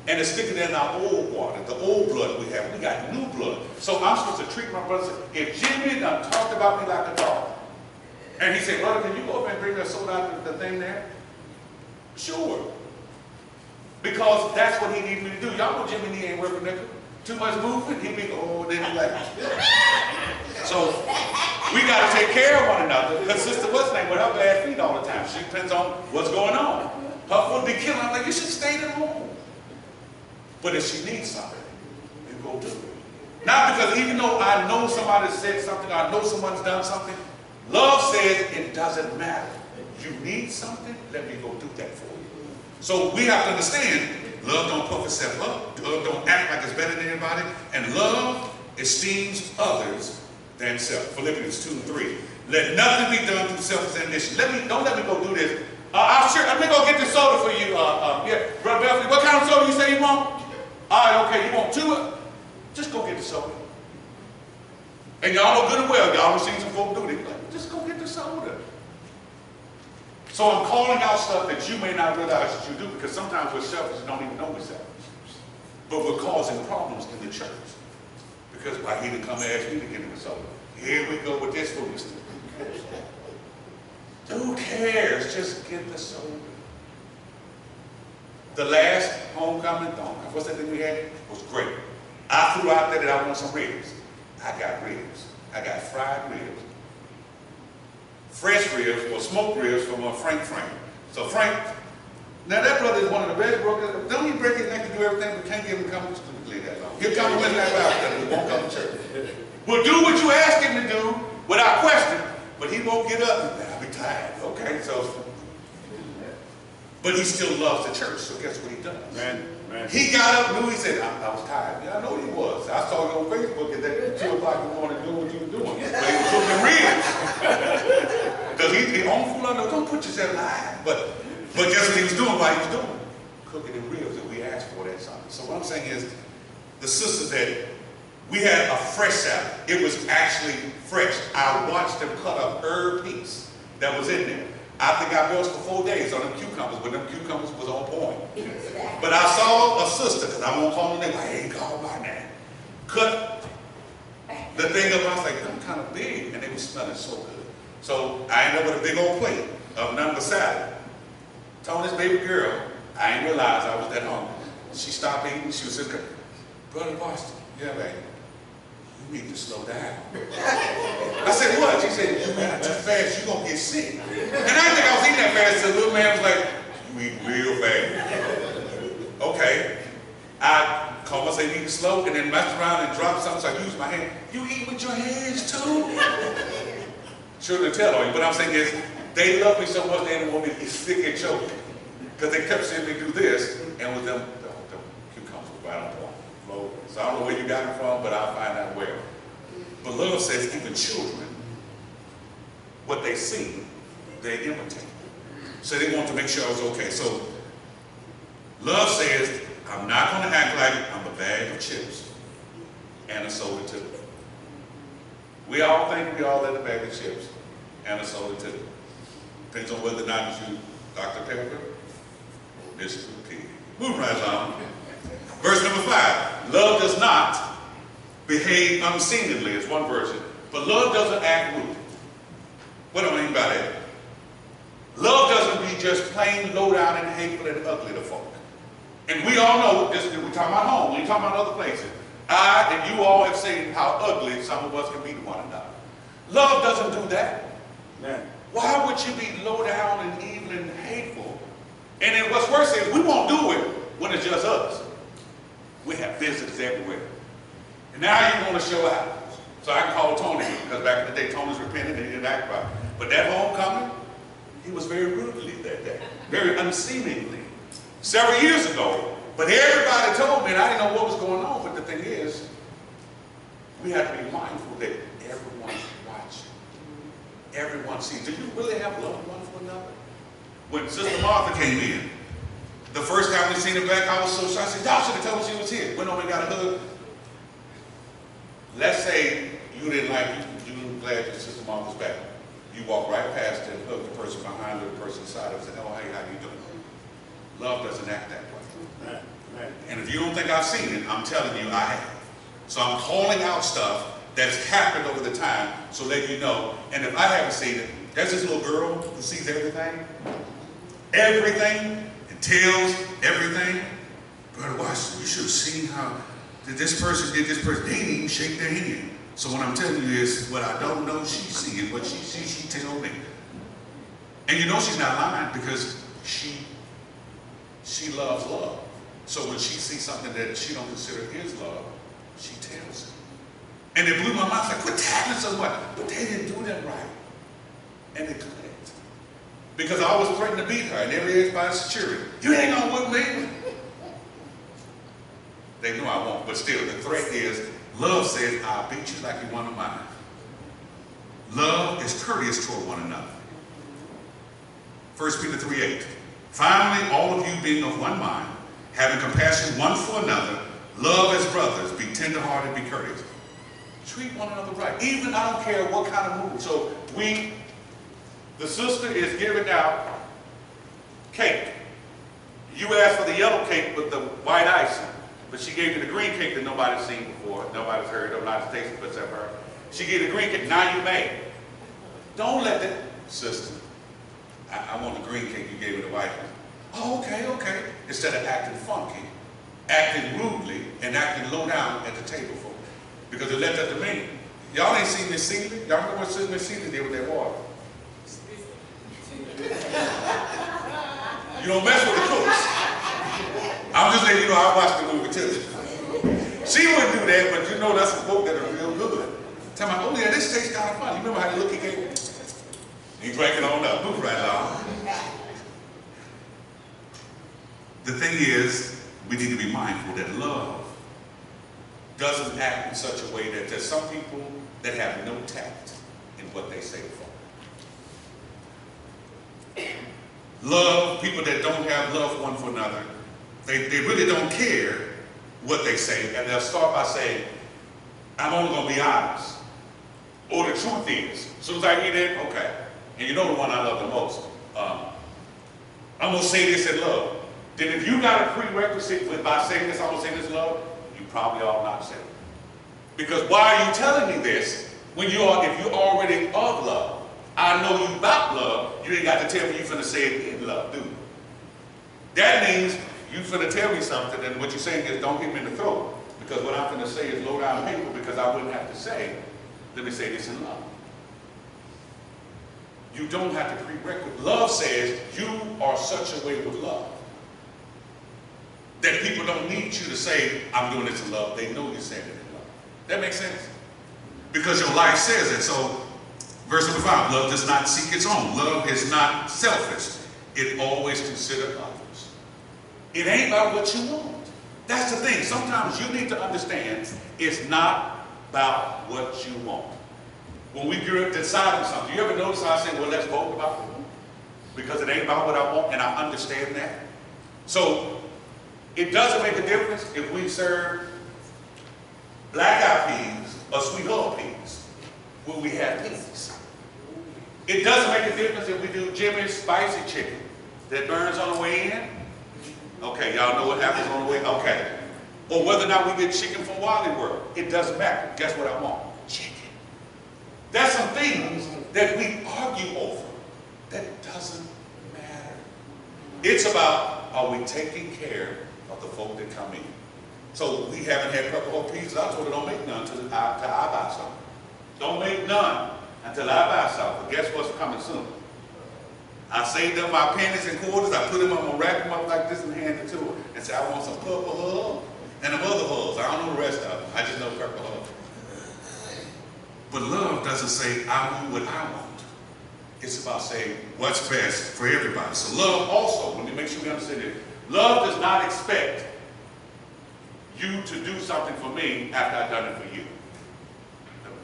And it's thicker than our old water, the old blood we have. We got new blood. So I'm supposed to treat my brother. If Jimmy done talked about me like a dog, and he said, brother, can you go up and bring that soda out of the thing there? Sure. Because that's what he needs me to do. Y'all know Jimmy he ain't working nickel. Too much movement, he be, oh, then he like. So we got to take care of one another. Her sister, what's her name, with her bad feet all the time. She depends on what's going on. Her foot be killing. I'm like, you should stay at home. But if she needs something, you go do it. Not because even though I know somebody said something, I know someone's done something, love says it doesn't matter. You need something, let me go do that for you. So we have to understand, love don't puff itself up, love don't act like it's better than anybody, and love esteems others than self. Philippians 2 and 3. Let nothing be done through selfish ambition. Don't let me go do this. Let me go get this soda for you. Yeah, Brother Belfry, what kind of soda you say you want? All right, okay, you want two? Just go get the soda. And y'all know good and well, y'all have seen some folk do it. Like, just go get the soda. So I'm calling out stuff that you may not realize that you do, because sometimes we're selfish and don't even know we're selfish. But we're causing problems in the church. Because why he didn't come and ask me to get him a soda. Here we go with this foolishness. Who cares? Just get the soda. The last homecoming, what's that thing we had? Was great. I threw out there that I want some ribs. I got ribs. I got fried ribs. Fresh ribs, or smoked ribs from Frank. So Frank, now that brother is one of the best brokers. Don't he break his neck to do everything, but can't give him come to play that long. He'll come with that out, he won't come to church. We'll do what you ask him to do without question, but he won't get up. I'll be tired. Okay, so. But he still loves the church, so guess what he does? Man. He got up, knew, he said, I was tired. Yeah, I know he was. I saw you on Facebook at that 2 o'clock in the morning doing what you were doing. But he was cooking ribs. Because he on fool under, don't put yourself alive. But guess what he was doing while he was doing? Cooking the ribs that we asked for that Sunday. So what I'm saying is, the sisters that we had a fresh salad. It was actually fresh. I watched them cut a herb piece that was in there. I think I belched for 4 days on them cucumbers, but them cucumbers was on point. But I saw a sister, because I won't call her name, I ain't called by name, cut the thing up. I was like, them kind of big, and they were smelling so good. So I ended up with a big old plate of nothing but salad. Told this baby girl, I didn't realize I was that hungry. She stopped eating, she was just, Brother Boston, yeah, baby. You need to slow down. I said, what? She said, you eat too fast, you're going to get sick. And I didn't think I was eating that fast, so the little man was like, you eat real fast. Okay. I called myself eating slow, and then messed around and dropped something, so I used my hand. You eat with your hands too? Shouldn't tell on you, but I'm saying is, they love me so much they didn't want me to get sick and choke. Because they kept seeing me do this, and with them, the cucumbers were right on point. So I don't know where you got it from, but I'll find out where. But love says even children, what they see, they imitate. So they want to make sure I was okay. So love says, I'm not going to act like I'm a bag of chips and a soda too. We all think we all in a bag of chips and a soda too. Depends on whether or not you Dr. Pepper or Mr. P. Moving right along. Verse number 5. Love does not behave unseemly is one version, but love doesn't act rude. What do I mean by that? Love doesn't be just plain low down and hateful and ugly to folk. And we all know this. We're talking about home. We're talking about other places. I and you all have seen how ugly some of us can be to one another. Love doesn't do that. Man. Why would you be low down and evil and hateful? And then what's worse is we won't do it when it's just us. We have visitors everywhere. And now you want to show out. So I can call Tony, because back in the day, Tony's repented and he didn't act right. But that homecoming, he was very rudely that day. Very unseemingly. Several years ago. But everybody told me, and I didn't know what was going on. But the thing is, we have to be mindful that everyone's watching. Everyone sees. Do you really have love one for another? When Sister Martha came in, the first time we seen her back, I was so shocked. I said, y'all should have told me she was here. Went over and got a hug. Let's say you didn't like it, you were glad your sister Martha's back. You walk right past her and hug the person behind her, the person beside her, and say, oh, hey, how you doing? Love doesn't act that way. Right, right. And if you don't think I've seen it, I'm telling you I have. So I'm calling out stuff that's happened over the time, so let you know. And if I haven't seen it, there's this little girl who sees everything. Everything, and tells everything. Brother Washington, you should have seen how this person did this person. They didn't even shake their hand. So what I'm telling you is, what I don't know, she's seeing. What she sees, she tells me. And you know she's not lying, because she loves love. So when she sees something that she don't consider is love, she tells it. And it blew my mind, like, quit tackling so much. But they didn't do that right. And it clicked. Because I was threatening to beat her, and everybody's security. You ain't gonna whip me. They know I won't, but still, the threat is, love says, I'll beat you like you're one of mine. Love is courteous toward one another. 1 Peter 3:8. Finally, all of you being of one mind, having compassion one for another, love as brothers, be tenderhearted, be courteous. Treat one another right. Even, I don't care what kind of mood. So the sister is giving out cake. You asked for the yellow cake with the white icing, but she gave you the green cake that nobody's seen before, nobody's heard, nobody's tasted except her. She gave the green cake, now you mad. Don't let that, sister, I want the green cake, you gave me the white one. Oh, okay, okay. Instead of acting funky, acting rudely, and acting low down at the table for me. Because it left that to me. Y'all ain't seen Miss Seeley? Y'all remember what Miss Seeley did with that water? You don't mess with the cooks. I'm just letting you know I watched the movie too. She wouldn't do that, but you know that's some folk that are real good. Tell me, oh yeah, this tastes kind of fun. You remember how the look he gave me? He drank it on up. Move right along. The thing is, we need to be mindful that love doesn't act in such a way that there's some people that have no tact in what they say for. Love, people that don't have love one for another, they really don't care what they say, and they'll start by saying, I'm only going to be honest. Or the truth is, as soon as I hear that, okay. And you know the one I love the most. I'm going to say this in love. Then if you got a prerequisite by saying this, I'm going to say this in love, you probably ought not say it. Because why are you telling me this when if you're already of love? I know you about love, you ain't got to tell me you finna say it in love, do you? That means you finna tell me something, and what you're saying is don't hit me in the throat. Because what I'm finna say is low down paper, because I wouldn't have to say, let me say this in love. You don't have to prerequisite. Love says you are such a way with love that people don't need you to say, I'm doing this in love. They know you're saying it in love. That makes sense? Because your life says it. So, verse number 5, love does not seek its own. Love is not selfish. It always considers others. It ain't about what you want. That's the thing. Sometimes you need to understand it's not about what you want. When we decide on something, you ever notice how I say, well, let's vote about it? Because it ain't about what I want, and I understand that. So, it doesn't make a difference if we serve black-eyed peas or sweet-hull peas when we have peas. It doesn't make a difference if we do Jimmy's spicy chicken that burns on the way in. Okay, y'all know what happens on the way? Okay. Or whether or not we get chicken from Wally World. It doesn't matter. Guess what I want? Chicken. There's some things that we argue over that doesn't matter. It's about, are we taking care of the folk that come in? So we haven't had purple whole peas. I told her don't make none until I buy some. Don't make none until I buy some. But guess what's coming soon? I saved up my pennies and quarters. I put them up, I'm gonna wrap them up like this and hand it to her. And say, I want some purple hull and them other hulls. I don't know the rest of them. I just know purple hull. But love doesn't say, I want what I want. It's about saying what's best for everybody. So love also, let me make sure we understand it. Love does not expect you to do something for me after I've done it for you.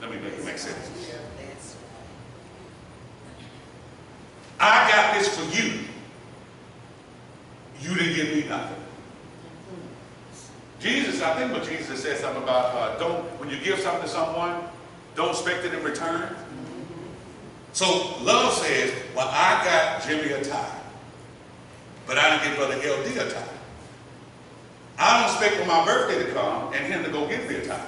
Let me make it make sense. I got this for you. You didn't give me nothing. Jesus, I think what Jesus said something about, when you give something to someone, don't expect it in return. So love says, well, I got Jimmy a tie, but I didn't get Brother LD a tie. I don't expect for my birthday to come and him to go get me a tie.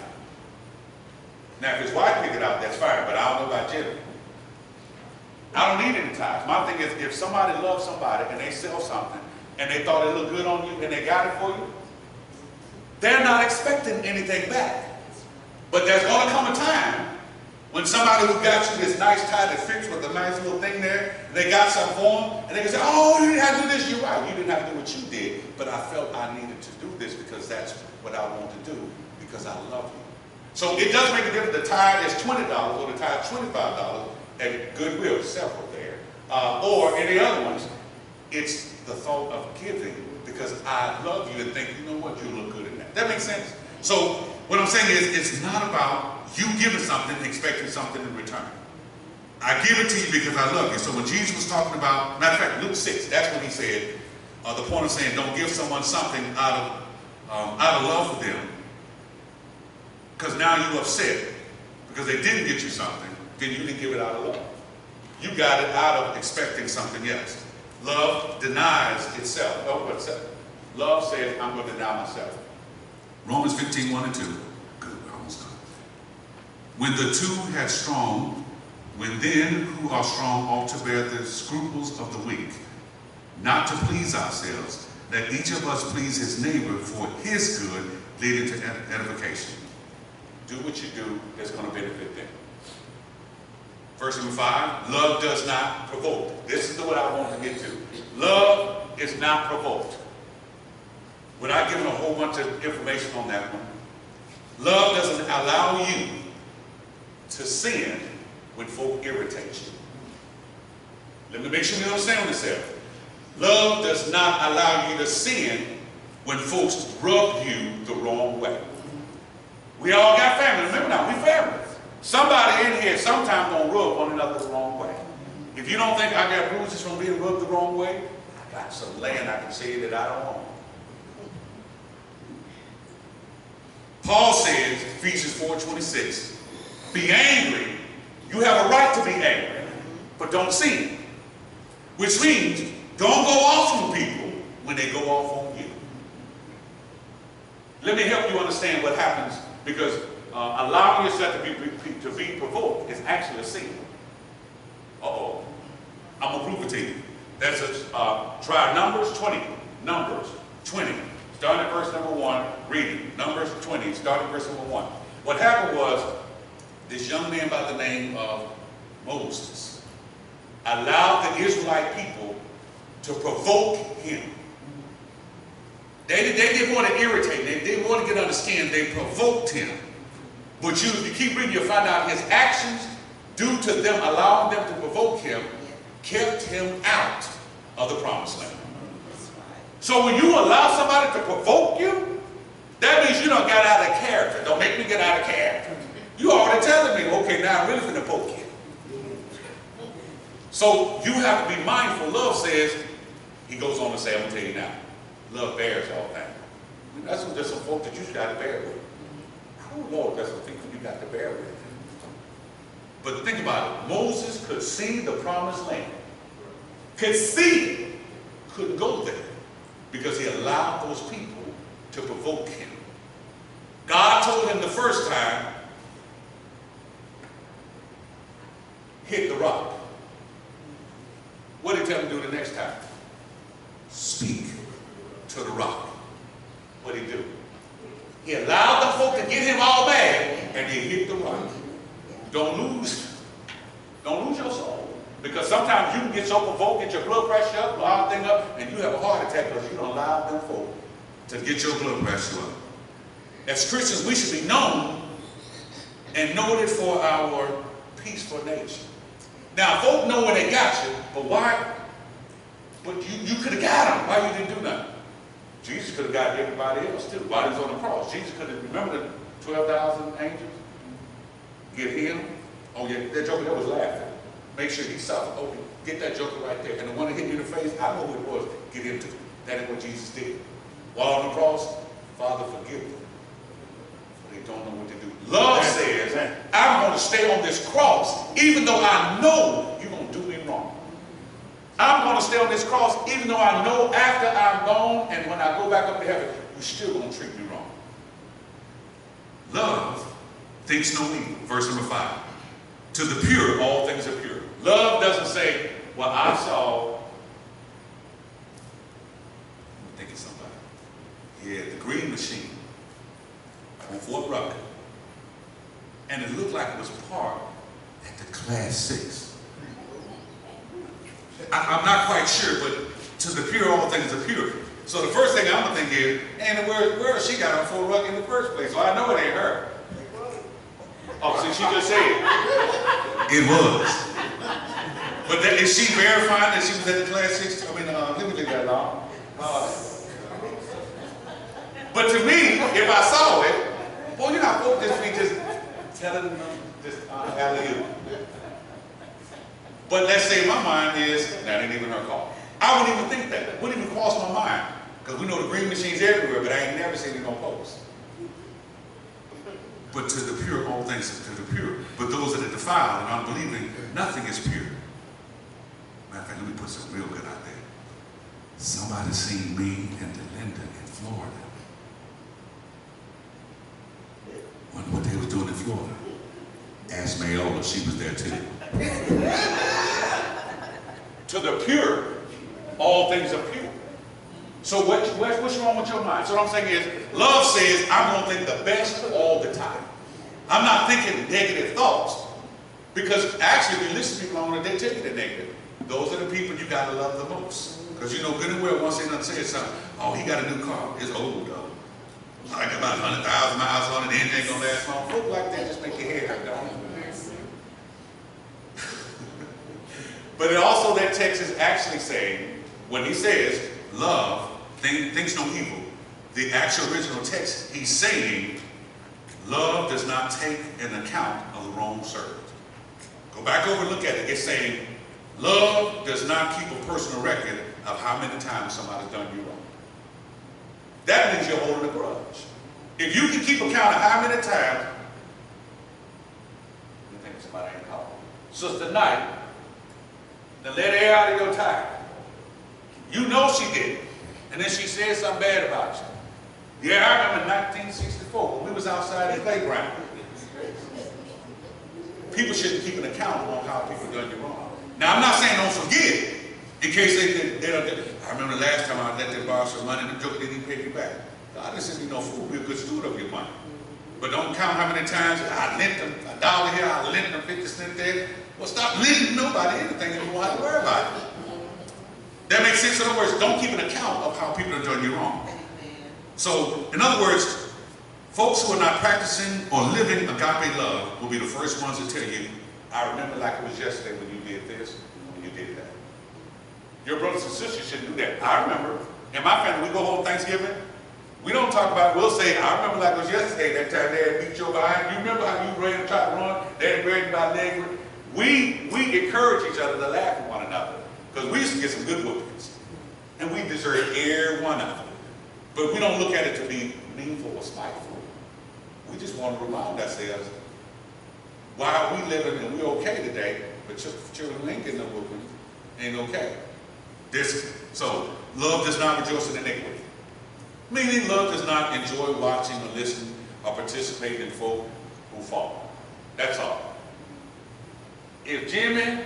Now, if his wife pick it out, that's fine, but I don't know about Jimmy. I don't need any ties. My thing is, if somebody loves somebody and they sell something and they thought it looked good on you and they got it for you, they're not expecting anything back. But there's going to come a time when somebody who got you this nice tie that fits with a nice little thing there, they got something for them, and they can say, oh, you didn't have to do this. You're right. You didn't have to do what you did, but I felt I needed to do this because that's what I want to do, because I love you. So it does make a difference. The tie is $20 or the tie is $25 at Goodwill, several there, or any other ones. It's the thought of giving because I love you and think, you know what, you look good in that. That makes sense? So what I'm saying is, it's not about you giving something expecting something in return. I give it to you because I love you. So when Jesus was talking about, matter of fact, Luke 6, that's when he said, the point of saying don't give someone something out of love for them, because now you're upset because they didn't get you something, then you didn't give it out of love. You got it out of expecting something else. Love denies itself. Oh, what's that? Love says, I'm going to deny myself. Romans 15, 1 and 2. Good, we're almost done. When the two had strong, when then who are strong ought to bear the scruples of the weak, not to please ourselves, that each of us please his neighbor for his good, leading to edification. Do what you do that's going to benefit them. Verse number 5, love does not provoke. This is what I want to get to. Love is not provoked. Without giving a whole bunch of information on that one, love doesn't allow you to sin when folk irritate you. Let me make sure you understand what it says. Love does not allow you to sin when folks rub you the wrong way. We all got family. Remember now, we family. Somebody in here sometimes gonna rub one another the wrong way. If you don't think I got bruises from being rubbed the wrong way, I got some land I can say that I don't own. Paul says, Ephesians 4:26, be angry. You have a right to be angry, but don't sin. Which means, don't go off on people when they go off on you. Let me help you understand what happens, because allowing yourself to be provoked is actually a sin. Uh-oh. I'm going to prove it to you. That's try Numbers 20. Numbers 20. Starting at verse number 1, reading. Numbers 20, starting verse number 1. What happened was, this young man by the name of Moses allowed the Israelite people to provoke him. They didn't want to irritate him. They didn't want to get under skin. They provoked him. But you keep reading, you'll find out his actions, due to them allowing them to provoke him, kept him out of the promised land. So when you allow somebody to provoke you, that means you don't got out of character. Don't make me get out of character. You already telling me, okay, now I'm really going to poke you. So you have to be mindful. Love says, he goes on to say, I'm going to tell you now, love bears all things. That's just some folks that you got to bear with. Oh, Lord, that's some people you got to bear with. But think about it. Moses could see the promised land. Could see it. Couldn't go there. Because he allowed those people to provoke him. God told him the first time, hit the rock. What did he tell him to do the next time? Speak to the rock. What did he do? He allowed the folk to get him all mad, and he hit the rock. Don't lose your soul. Because sometimes you can get so provoked, get your blood pressure up, blood thing up, and you have a heart attack because you don't allow them folk to get your blood pressure up. As Christians, we should be known and noted for our peaceful nature. Now, folk know when they got you, but why? But you could have got them. Why you didn't do nothing? Jesus could have got everybody else too. While he was on the cross, Jesus could have, remember the 12,000 angels? Get him? Oh yeah, that joker that was laughing. Make sure he suffered. Oh, get that joker right there. And the one that hit you in the face, I know who it was. Get him too. That is what Jesus did. While on the cross, Father, forgive them, for they don't know what to do. Love says, I'm going to stay on this cross even though I know you're going to do me wrong. I'm going to stay on this cross even though I know after I'm gone and when I go back up to heaven, you're still going to treat me wrong. Love thinks no evil. Verse number 5. To the pure, all things are pure. Love doesn't say, well, I saw, I'm thinking somebody. Yeah, the green machine on Fort Rucker. And it looked like it was parked at the Class 6. I'm not quite sure, but to the pure, all things are pure. So the first thing I'm going to think is, and where she got on Fort Rucker in the first place? So I know it ain't her. Oh, see, she just said it. It was. But that, is she verifying that she was at the Class 6? I mean, let me leave that alone. But to me, if I saw it, boy, you're not supposed to just be just telling them just alley-oop. But let's say my mind is, that ain't even her call. I wouldn't even think that. Wouldn't even cross my mind. Because we know the green machine's everywhere, but I ain't never seen it on post. But to the pure, all things are to the pure. But those that are defiled and unbelieving, nothing is pure. Matter of fact, let me put something real good out there. Somebody seen me and Delinda in Florida. Wonder what they was doing in Florida. Ask Mayola, she was there too. To the pure, all things are pure. So what's wrong with your mind? So what I'm saying is, love says, I'm going to think the best all the time. I'm not thinking negative thoughts. Because actually, if you listen to people on it, they tell you the negative. Those are the people you got to love the most. Because you know good and well, once they done said something, oh, he got a new car. It's old, though. Like about 100,000 miles on it, the engine ain't going to last long. Folk like that just make your head hurt, don't it? But it also, that text is actually saying, when he says, love, thinks no evil, the actual original text, he's saying, love does not take an account of the wrong served. Go back over and look at it. It's saying, love does not keep a personal record of how many times somebody's done you wrong. That means you're holding a grudge. If you can keep account of how many times, you think somebody ain't called. Sister Knight, then let air out of your tire. You know she did it. And then she said something bad about you. Yeah, I remember 1964 when we was outside the playground. People shouldn't keep an account on how people done you wrong. Now, I'm not saying don't forget, in case they don't. I remember the last time I let them borrow some money and the joke didn't even pay me back. God didn't send me no fool, be a good steward of your money. But don't count how many times I lent them $1 here, I lent them 50 cents there. Well, stop lending nobody anything and you won't have to worry about it. That makes sense. In other words, don't keep an account of how people are doing you wrong. So, in other words, folks who are not practicing or living agape love will be the first ones to tell you, I remember like it was yesterday when you did this, when you did that. Your brothers and sisters shouldn't do that. I remember, in my family, we go home Thanksgiving, we don't talk about, we'll say, I remember like it was yesterday, that time they had beat your behind. You remember how you ran and tried to run? They had grabbed you by the leg. We encourage each other to laugh at one another. Because we used to get some good whoopings. And we deserve every one of them. But we don't look at it to be meaningful or spiteful. We just want to remind ourselves, why are we living and we're okay today, but children who ain't getting no whooping ain't okay. So, love does not rejoice in iniquity. Meaning, love does not enjoy watching or listening or participate in folk who fall. That's all. If Jimmy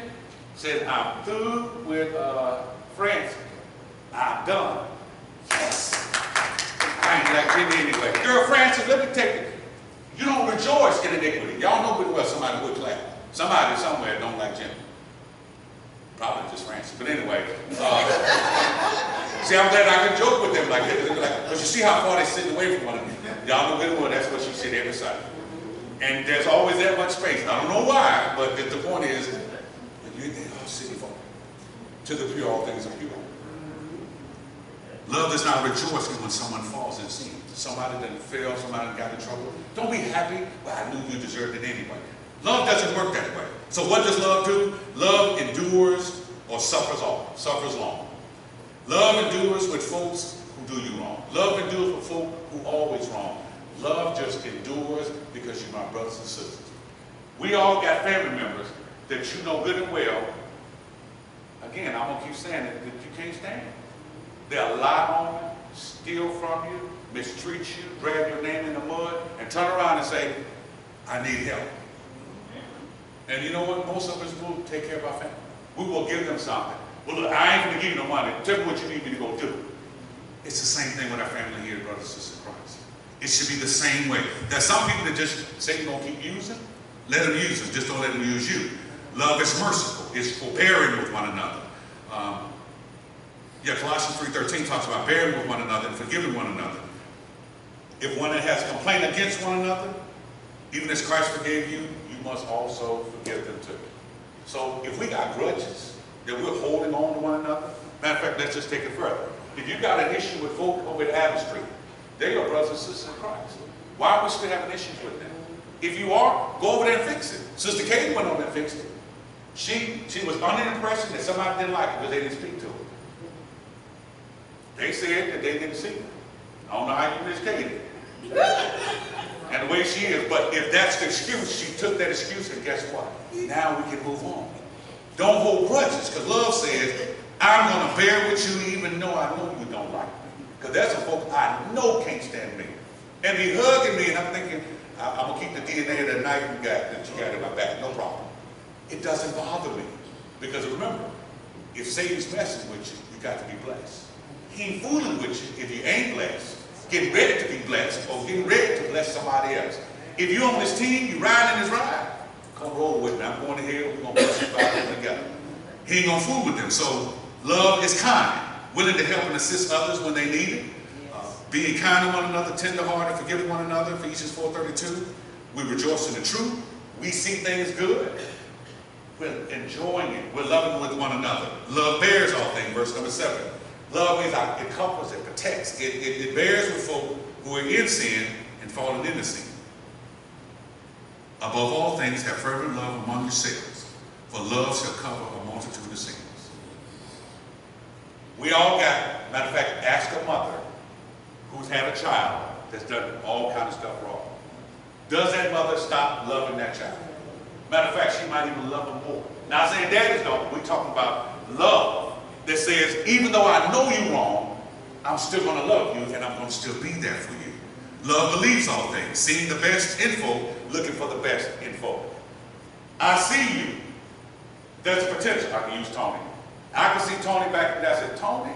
said, I'm through with Francis, I'm done. Yes. I ain't like Jimmy anyway. Girl, Francis, let me take it. You don't rejoice in iniquity. Y'all know pretty well somebody would clap. Somebody somewhere don't like Jimmy. Probably just Francis. But anyway, see, I'm glad I can joke with them like that. But you see how far they're sitting away from one another. Y'all know good well that's what she said every side. And there's always that much space. I don't know why, but the point is, they all sitting for. To the pure, all things are pure. Love does not rejoice when someone falls in sin. Somebody didn't fail, somebody got in trouble. Don't be happy. Well, I knew you deserved it anyway. Love doesn't work that way. So what does love do? Love endures or suffers long. Love endures with folks who do you wrong. Love endures with folk who always wrong. Love just endures because you're my brothers and sisters. We all got family members that you know good and well. Again, I'm going to keep saying it, that you can't stand. They'll lie on you, steal from you, mistreat you, drag your name in the mud, and turn around and say, I need help. And you know what? Most of us will take care of our family. We will give them something. Well, look, I ain't going to give you no money. Tell me what you need me to go do. It's the same thing with our family here, brothers and sisters in Christ. It should be the same way. There's some people that just say you're going to keep using. Let them use them. Just don't let them use you. Love is merciful. It's forbearing with one another. Colossians 3:13 talks about bearing with one another and forgiving one another. If one has a complaint against one another, even as Christ forgave you, you must also forgive them too. So if we got grudges that we're holding on to one another, matter of fact, let's just take it further. If you got an issue with folk over at Adams Street, they're your brothers and sisters in Christ. Why are we still having issues with them? If you are, go over there and fix it. Sister Katie went over there and fixed it. She was under the impression that somebody didn't like it because they didn't speak to her. They said that they didn't see her. I don't know how you miss Katie. And the way she is, but if that's the excuse, she took that excuse, and guess what? Now we can move on. Don't hold grudges, because love says, I'm going to bear with you even though I know you don't like me. Because there's some folk I know can't stand me. And he hugging me, and I'm thinking, I'm going to keep the DNA of that knife that you got in my back, no problem. It doesn't bother me. Because remember, if Satan's messing with you, you got to be blessed. He ain't fooling with you if you ain't blessed. Getting ready to be blessed or getting ready to bless somebody else. If you're on this team, you riding his ride. Come roll with me. I'm going to hell. We're going to bless everybody together. He ain't going to fool with them. So love is kind, willing to help and assist others when they need it. Being kind to one another, tender-hearted, forgiving one another, Ephesians 4:32. We rejoice in the truth. We see things good. We're enjoying it. We're loving with one another. Love bears all things, verse number 7. Love means it comforts, it protects. It bears with folk who are in sin and falling into sin. Above all things, have fervent love among yourselves, for love shall cover a multitude of sins. We all got, matter of fact, ask a mother who's had a child that's done all kind of stuff wrong. Does that mother stop loving that child? Matter of fact, she might even love them more. Now, I'm saying daddies don't. We're talking about love that says, even though I know you're wrong, I'm still going to love you and I'm going to still be there for you. Love believes all things, seeing the best in folk, looking for the best in folk. I see you. There's potential. I can use Tony. I can see Tony back and I said, Tony?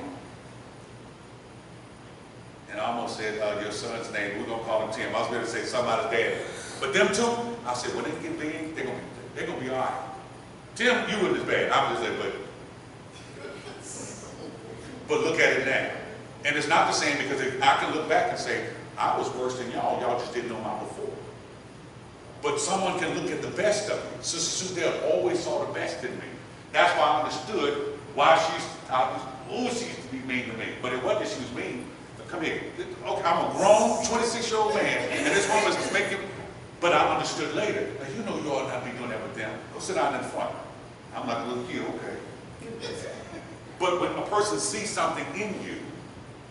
And I almost said your son's name. We're going to call him Tim. I was going to say somebody's dad. But them two, I said, when they get big, they're going to be all right. Tim, you wasn't as bad. I was just like, but look at it now. And it's not the same, because if I can look back and say, I was worse than y'all. Y'all just didn't know my before. But someone can look at the best of me. Sister Sue Dale always saw the best in me. That's why I understood why she used to be mean to me. But it wasn't that she was mean. Come here. Okay, I'm a grown 26-year-old man, and this woman's making. But I understood later. Now, you know you ought not be doing that with them. Go sit down in front. I'm like a little kid, okay. But when a person sees something in you,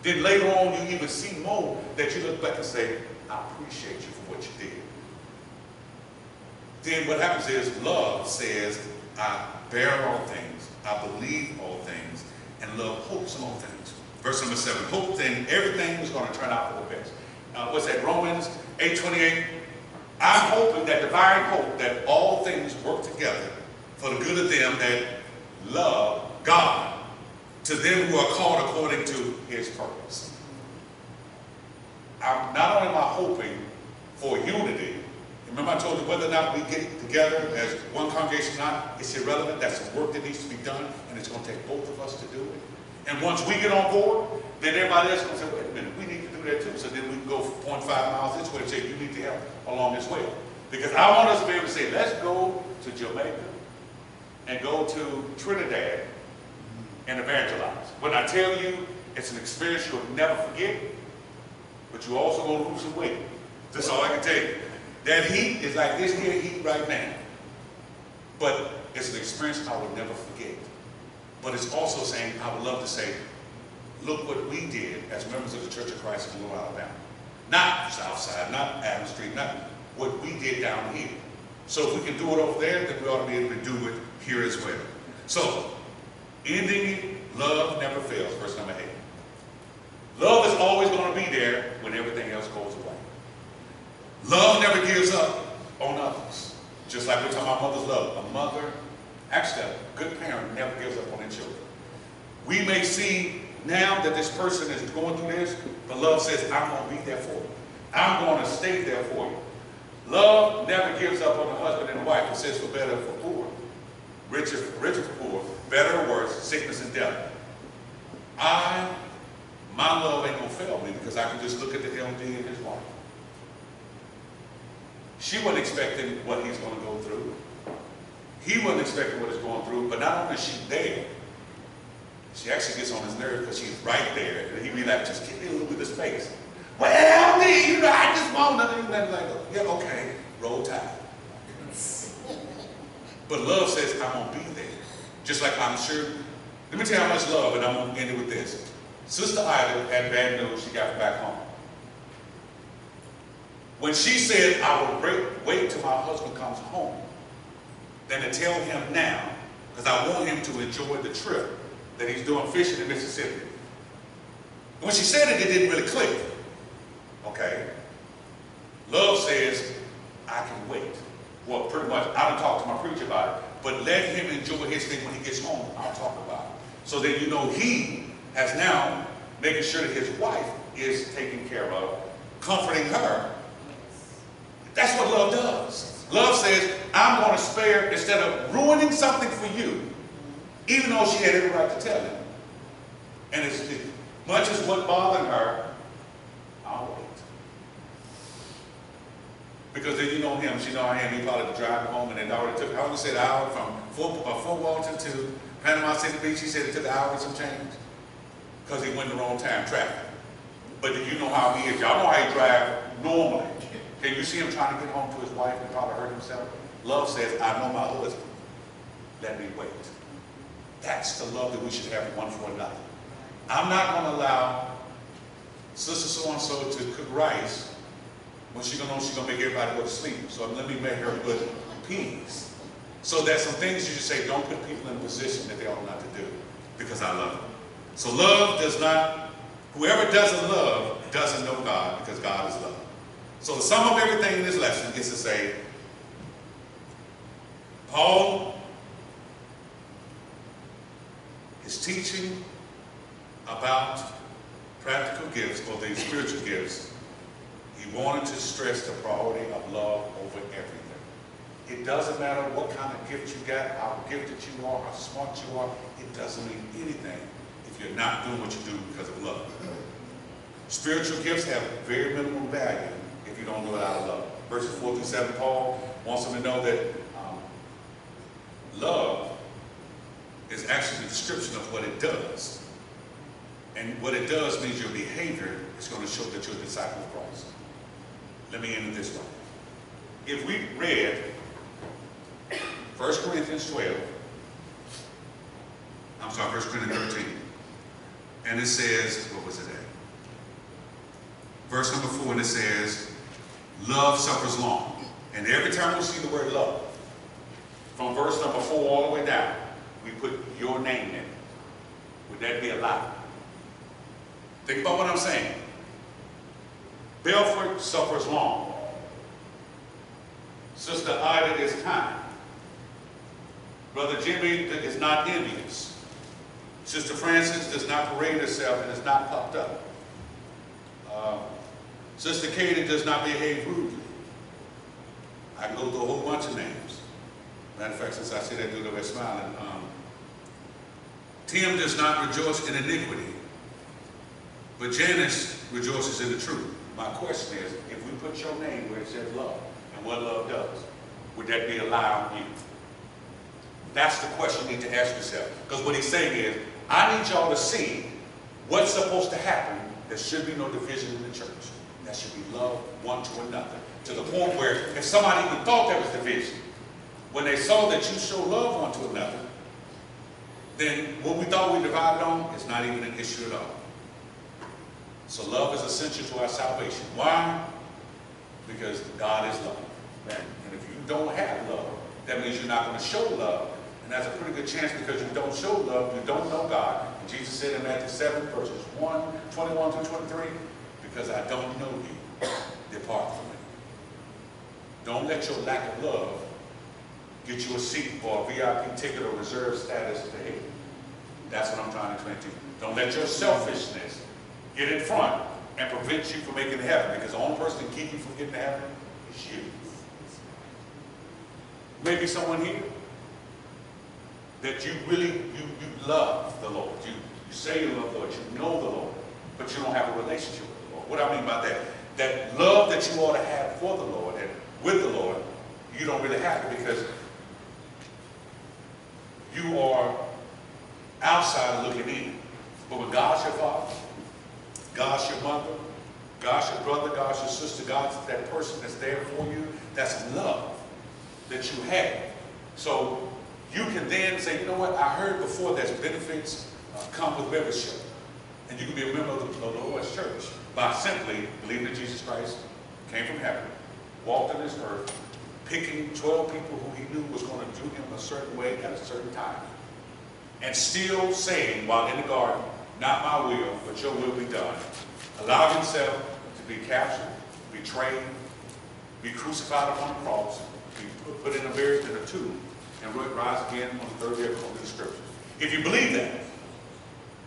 then later on you even see more that you look back and say, I appreciate you for what you did. Then what happens is love says, I bear all things, I believe all things, and love hopes all things. Verse number 7, hope then everything is going to turn out for the best. What's that, Romans 8:28? I'm hoping that divine hope that all things work together for the good of them that love God, to them who are called according to his purpose. Not only am I hoping for unity, remember I told you whether or not we get together as one congregation or not, it's irrelevant. That's some work that needs to be done, and it's going to take both of us to do it. And once we get on board, then everybody else is going to say, wait a minute, we need to do that too. So then we can go 0.5 miles this way and say, you need to help along this way. Because I want us to be able to say, let's go to Jamaica and go to Trinidad and evangelize. When I tell you, it's an experience you'll never forget, but you also going to lose some weight. That's all I can tell you. That heat is like this here heat right now. But it's an experience I will never forget. But it's also saying, I would love to say, look what we did as members of the Church of Christ in Little Alabama. Not Southside, not Adams Street, not what we did down here. So if we can do it over there, then we ought to be able to do it here as well. So, ending it, love never fails, verse number 8. Love is always going to be there when everything else goes away. Love never gives up on others. Just like we're talking about mother's love. A mother, actually a good parent, never gives up on their children. We may see now that this person is going through this, but love says, I'm going to be there for you. I'm going to stay there for you. Love never gives up on the husband and the wife. It says for better or for poor. Richer for poor, better or worse, sickness and death. My love ain't going to fail me because I can just look at the LD and his wife. She wasn't expecting what he's going to go through. He wasn't expecting what he's going through, but not only is she there, she actually gets on his nerves because she's right there. And he'd be like, just give me a little bit of space. Well, LD, you know, I just want nothing. Like, yeah, okay, roll tide. But love says, I'm going to be there. Just like I'm sure. Let me tell you how much love, and I'm going to end it with this. Sister Ida had bad news she got back home. When she said, I will wait till my husband comes home, than to tell him now, because I want him to enjoy the trip that he's doing fishing in Mississippi. And when she said it, it didn't really click. Okay? Love says, I can wait. Well, pretty much, I don't talk to my preacher about it, but let him enjoy his thing when he gets home, I'll talk about it. So then you know he has now making sure that his wife is taken care of, comforting her. That's what love does. Love says, I'm going to spare, instead of ruining something for you, even though she had every right to tell him. And as much as what bothered her, I'll wait. Because then you know him, she know I am, he probably driving home, and it already took, I always said an hour from Fort Walton to Panama City Beach. He said it took an hour and some change. Because he went the wrong time traffic. But you know how he is. Y'all know how he drives normally. Can you see him trying to get home to his wife and probably hurt himself? Love says, I know my husband. Let me wait. That's the love that we should have one for another. I'm not going to allow Sister so-and-so to cook rice when she's going to know she's going to make everybody go to sleep. So let me make her good peas. So there's some things you should say, don't put people in a position that they ought not to do, because I love them. So love does not, whoever doesn't love doesn't know God, because God is love. So the sum of everything in this lesson is to say, Paul is teaching about practical gifts, or the spiritual gifts. He wanted to stress the priority of love over everything. It doesn't matter what kind of gift you got, how gifted you are, how smart you are. It doesn't mean anything if you're not doing what you do because of love. Spiritual gifts have very minimal value if you don't do it out of love. Verses 4 through 7, Paul wants them to know that love is actually the description of what it does. And what it does means your behavior is going to show that you're a disciple of Christ. Let me end it this way. If we read 1 Corinthians 12, I'm sorry, 1 Corinthians 13, and it says, what was it at? Verse number 4, and it says, love suffers long. And every time we see the word love, from verse number 4 all the way down, we put your name in it. Would that be a lie? Think about what I'm saying. Belford suffers long. Sister Ida is kind. Brother Jimmy is not envious. Sister Frances does not parade herself and is not puffed up. Sister Katie does not behave rudely. I can go through a whole bunch of names. Matter of fact, since I see that dude over there smiling, Tim does not rejoice in iniquity, but Janice rejoices in the truth. My question is, if we put your name where it says love, and what love does, would that be a lie on you? That's the question you need to ask yourself. Because what he's saying is, I need y'all to see what's supposed to happen. There should be no division in the church. There should be love one to another. To the point where if somebody even thought there was division, when they saw that you show love one to another, then what we thought we divided on is not even an issue at all. So love is essential to our salvation. Why? Because God is love. And if you don't have love, that means you're not going to show love. And that's a pretty good chance because you don't show love, you don't know God. And Jesus said in Matthew 7, verses 21 through 23, because I don't know you, depart from me. Don't let your lack of love get you a seat or a VIP ticket or reserve status to heaven. That's what I'm trying to explain to you. Don't let your selfishness get in front and prevent you from making it to heaven, because the only person that can keep you from getting to heaven is you. Maybe someone here that you really, you love the Lord. You say you love the Lord, you know the Lord, but you don't have a relationship with the Lord. What I mean by that, that love that you ought to have for the Lord and with the Lord, you don't really have it because you are outside looking in. But when God's your father, God's your mother, God's your brother, God's your sister, God's that person that's there for you, that's love that you have. So you can then say, you know what, I heard before there's benefits come with membership. And you can be a member of the Lord's church by simply believing that Jesus Christ came from heaven, walked on this earth, picking 12 people who he knew was going to do him a certain way at a certain time. And still saying, while in the garden, not my will, but your will be done. Allowed himself to be captured, betrayed, be crucified upon the cross, be put in a tomb, and rise again on the third day according to the scriptures. If you believe that,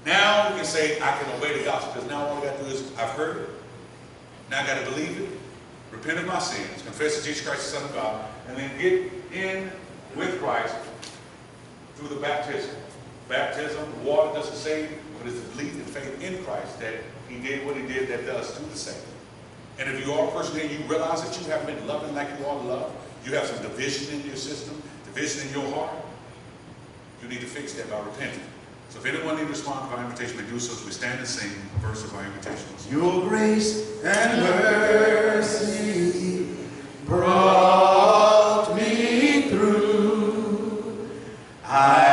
now you can say, I can obey the gospel, because now all I got to do is, I've heard it. Now I got to believe it, repent of my sins, confess that Jesus Christ is the Son of God, and then get in with Christ through the baptism. Baptism, water doesn't save, but it's the belief and faith in Christ that he did what he did that does do the same. And if you are a person and you realize that you haven't been loving like you ought to love, you have some division in your system, division in your heart, you need to fix that by repenting. So if anyone needs to respond to our invitation, we do so as we stand and sing a verse of our invitation. Your grace and mercy brought me through. I